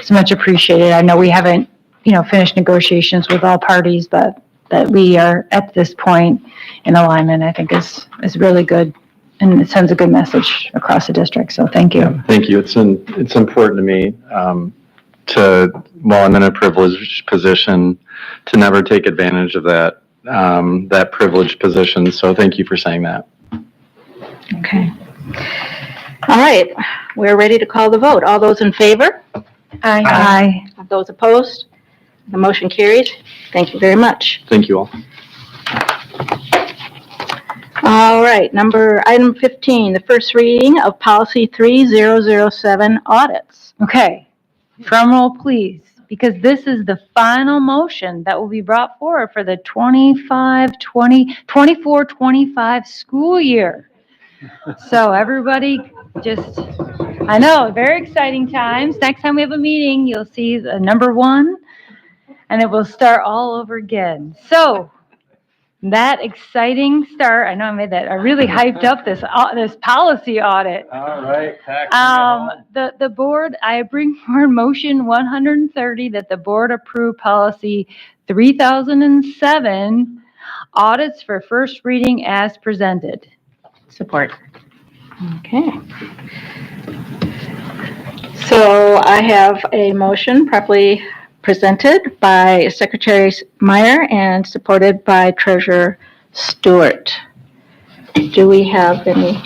much appreciated. I know we haven't, finished negotiations with all parties, but that we are at this point in alignment, I think is really good, and it sends a good message across the district. So thank you. Thank you. It's important to me while I'm in a privileged position, to never take advantage of that privileged position. So thank you for saying that. Okay. All right, we're ready to call the vote. All those in favor? Aye. Those opposed? The motion carries. Thank you very much. Thank you all. All right, item 15, the first reading of policy 3007 audits. Okay, drum roll please, because this is the final motion that will be brought forward for the 24-25 school year. So everybody just, I know, very exciting times. Next time we have a meeting, you'll see the number 1, and it will start all over again. So that exciting start, I know I made that, I really hyped up this policy audit. All right, The board, I bring forward motion 130 that the board approve policy 3007 audits for first reading as presented. Support. Okay. So I have a motion properly presented by Secretary Meyer and supported by Treasurer Stewart. Do we have any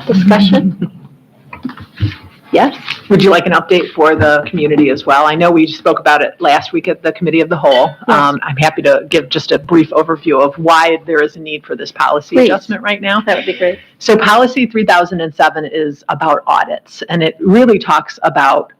discussion? Yes? Would you like an update for the community as well? I know we spoke about it last week at the Committee of the Whole. Yes. I'm happy to give just a brief overview of why there is a need for this policy Please. adjustment right now. That would be great. So policy 3007 is about audits, and it really talks about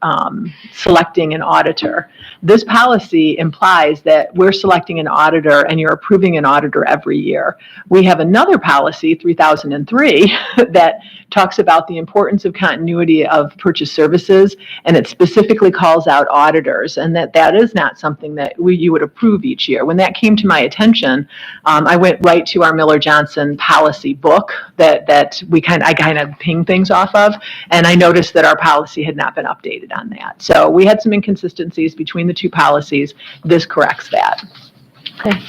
selecting an auditor. This policy implies that we're selecting an auditor and you're approving an auditor every year. We have another policy, 3003, that talks about the importance of continuity of purchase services, and it specifically calls out auditors, and that is not something that you would approve each year. When that came to my attention, I went right to our Miller-Johnson policy book that I kind of ping things off of, and I noticed that our policy had not been updated on that. So we had some inconsistencies between the two policies. This corrects that. Okay.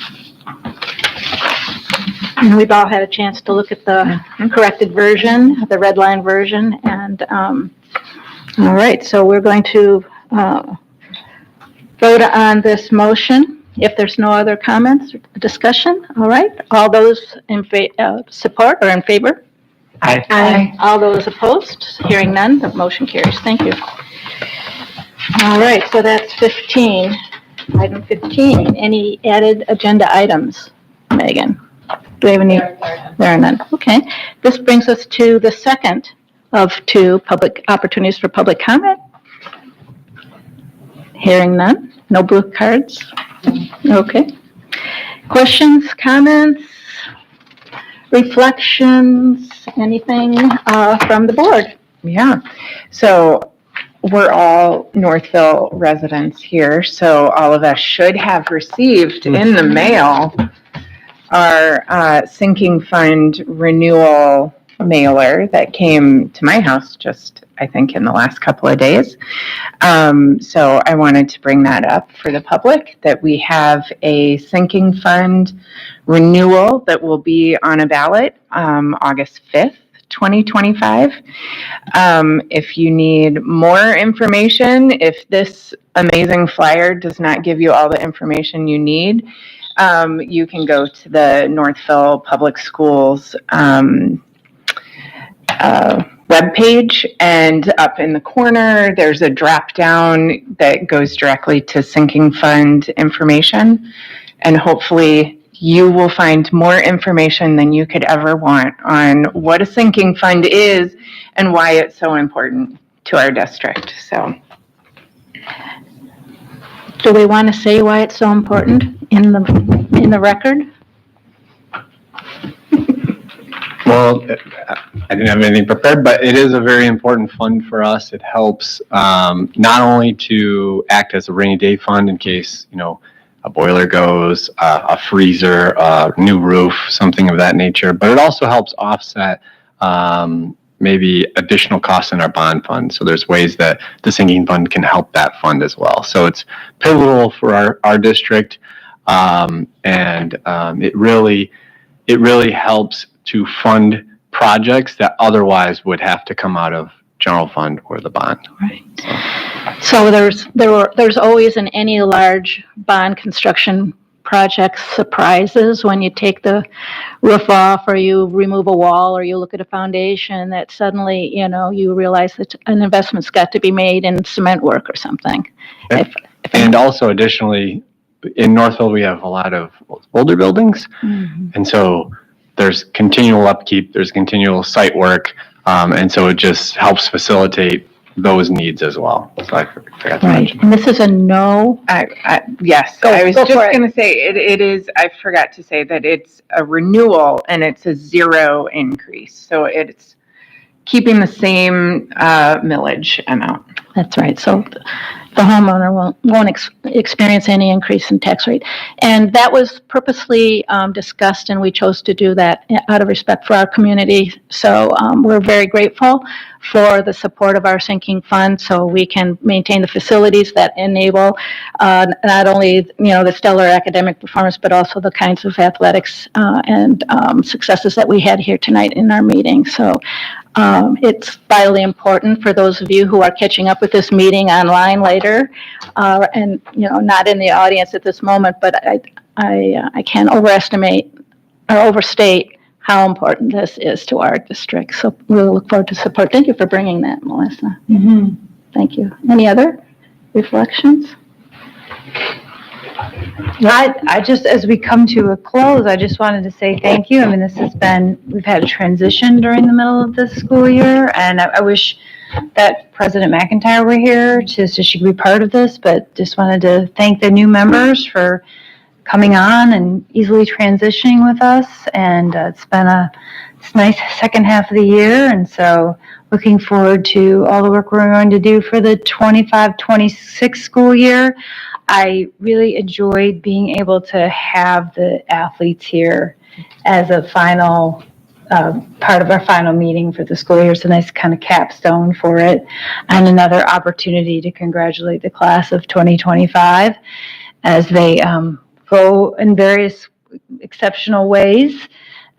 And we've all had a chance to look at the corrected version, the red line version, and all right, so we're going to vote on this motion. If there's no other comments or discussion, all right, all those in support or in favor? Aye. Aye. All those opposed? Hearing none, the motion carries. Thank you. All right, so that's 15. Item 15, any added agenda items? Megan, do we have any? There are none. Okay. This brings us to the second of 2 public opportunities for public comment. Hearing none. No blue cards? Okay. Questions, comments, reflections, anything from the board? Yeah. So we're all Northville residents here, so all of us should have received in the mail our sinking fund renewal mailer that came to my house just, I think, in the last couple of days. So I wanted to bring that up for the public, that we have a sinking fund renewal that will be on a ballot August 5th. 2025. If you need more information, if this amazing flyer does not give you all the information you need, you can go to the Northville Public Schools webpage, and up in the corner, there's a drop down that goes directly to sinking fund information, and hopefully you will find more information than you could ever want on what a sinking fund is and why it's so important to our district. So, do we want to say why it's so important in the record? Well, I didn't have anything prepared, but it is a very important fund for us. It helps not only to act as a rainy day fund in case, a boiler goes, a freezer, a new roof, something of that nature, but it also helps offset maybe additional costs in our bond fund. So there's ways that the sinking fund can help that fund as well. So it's pivotal for our district, and it really helps to fund projects that otherwise would have to come out of general fund or the bond. Right. So there's always in any large bond construction project surprises when you take the roof off or you remove a wall or you look at a foundation that suddenly, you realize that an investment's got to be made in cement work or something. And also additionally, in Northville, we have a lot of older buildings. And so there's continual upkeep, there's continual site work. And so it just helps facilitate those needs as well. So I forgot to mention. And this is a no. Yes, I was just going to say it is. I forgot to say that it's a renewal and it's a zero increase. So it's keeping the same millage amount. That's right. So the homeowner won't experience any increase in tax rate. And that was purposely discussed, and we chose to do that out of respect for our community. So we're very grateful for the support of our sinking fund so we can maintain the facilities that enable not only, the stellar academic performance, but also the kinds of athletics and successes that we had here tonight in our meeting. So it's vitally important for those of you who are catching up with this meeting online later, and not in the audience at this moment. But I can't overestimate or overstate how important this is to our district. So we'll look forward to support. Thank you for bringing that, Melissa. Thank you. Any other reflections? I just, as we come to a close, I just wanted to say thank you. I mean, we've had a transition during the middle of this school year, and I wish that President McIntyre were here so she could be part of this, but just wanted to thank the new members for coming on and easily transitioning with us. And it's been a nice second half of the year, and so looking forward to all the work we're going to do for the 25-26 school year. I really enjoyed being able to have the athletes here as a final part of our final meeting for the school year. It's a nice kind of capstone for it, and another opportunity to congratulate the class of 2025 as they go in various exceptional ways.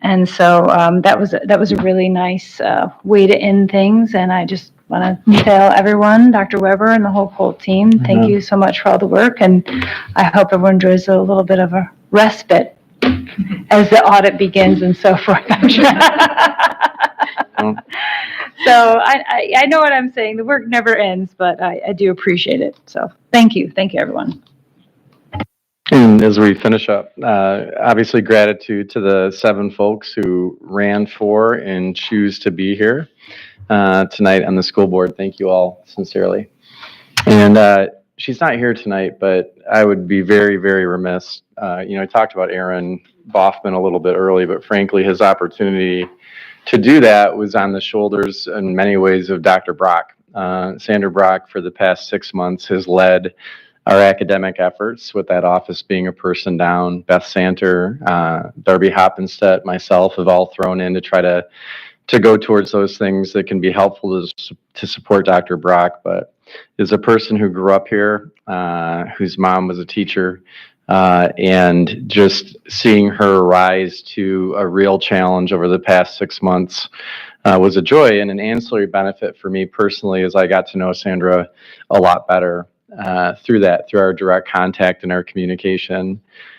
And so that was a really nice way to end things. And I just want to tell everyone, Dr. Weber and the whole Colt team, thank you so much for all the work. And I hope everyone enjoys a little bit of a respite as the audit begins and so forth. So I know what I'm saying. The work never ends, but I do appreciate it. So thank you. Thank you, everyone. And as we finish up, obviously gratitude to the 7 folks who ran for and choose to be here tonight on the school board. Thank you all sincerely. And she's not here tonight, but I would be very, very remiss. I talked about Aaron Boffman a little bit early, but frankly, his opportunity to do that was on the shoulders in many ways of Dr. Brock. Sandra Brock, for the past 6 months, has led our academic efforts, with that office being a person down. Beth Santer, Darby Hoppenstedt, myself have all thrown in to try to go towards those things that can be helpful to support Dr. Brock. But as a person who grew up here, whose mom was a teacher, and just seeing her rise to a real challenge over the past 6 months was a joy, and an ancillary benefit for me personally as I got to know Sandra a lot better. Through our direct contact and our communication.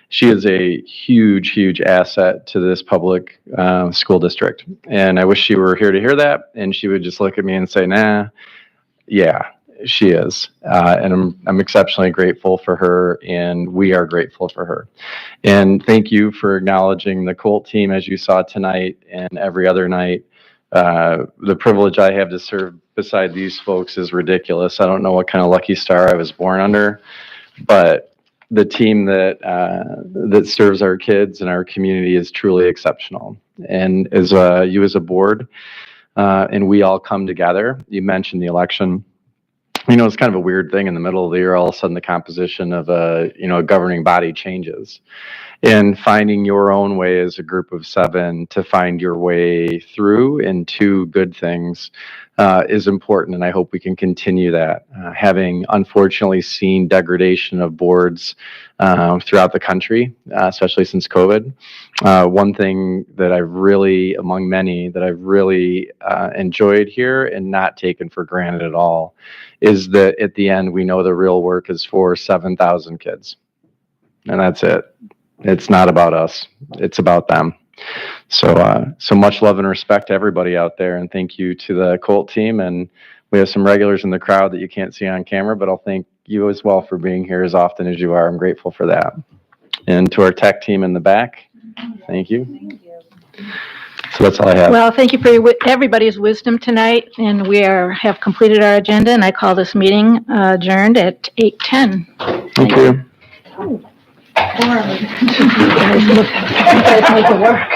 She is a huge, huge asset to this public school district. And I wish she were here to hear that. And she would just look at me and say, nah, yeah, she is. And I'm exceptionally grateful for her, and we are grateful for her. And thank you for acknowledging the Colt team as you saw tonight and every other night. The privilege I have to serve beside these folks is ridiculous. I don't know what kind of lucky star I was born under, but the team that serves our kids and our community is truly exceptional. And as you as a board, and we all come together. You mentioned the election. It's kind of a weird thing in the middle of the year. All of a sudden, the composition of a governing body changes. And finding your own way as a group of 7 to find your way through into good things is important, and I hope we can continue that. Having unfortunately seen degradation of boards throughout the country, especially since COVID, one thing that I've really, among many, that I've really enjoyed here and not taken for granted at all is that at the end we know the real work is for 7,000 kids, and that's it. It's not about us. It's about them. So, so much love and respect to everybody out there, and thank you to the Colt team. And we have some regulars in the crowd that you can't see on camera, but I'll thank you as well for being here as often as you are. I'm grateful for that. And to our tech team in the back, thank you. So that's all I have. Well, thank you for everybody's wisdom tonight, and we have completed our agenda, and I call this meeting adjourned at 8:10. Thank you. You guys make it work.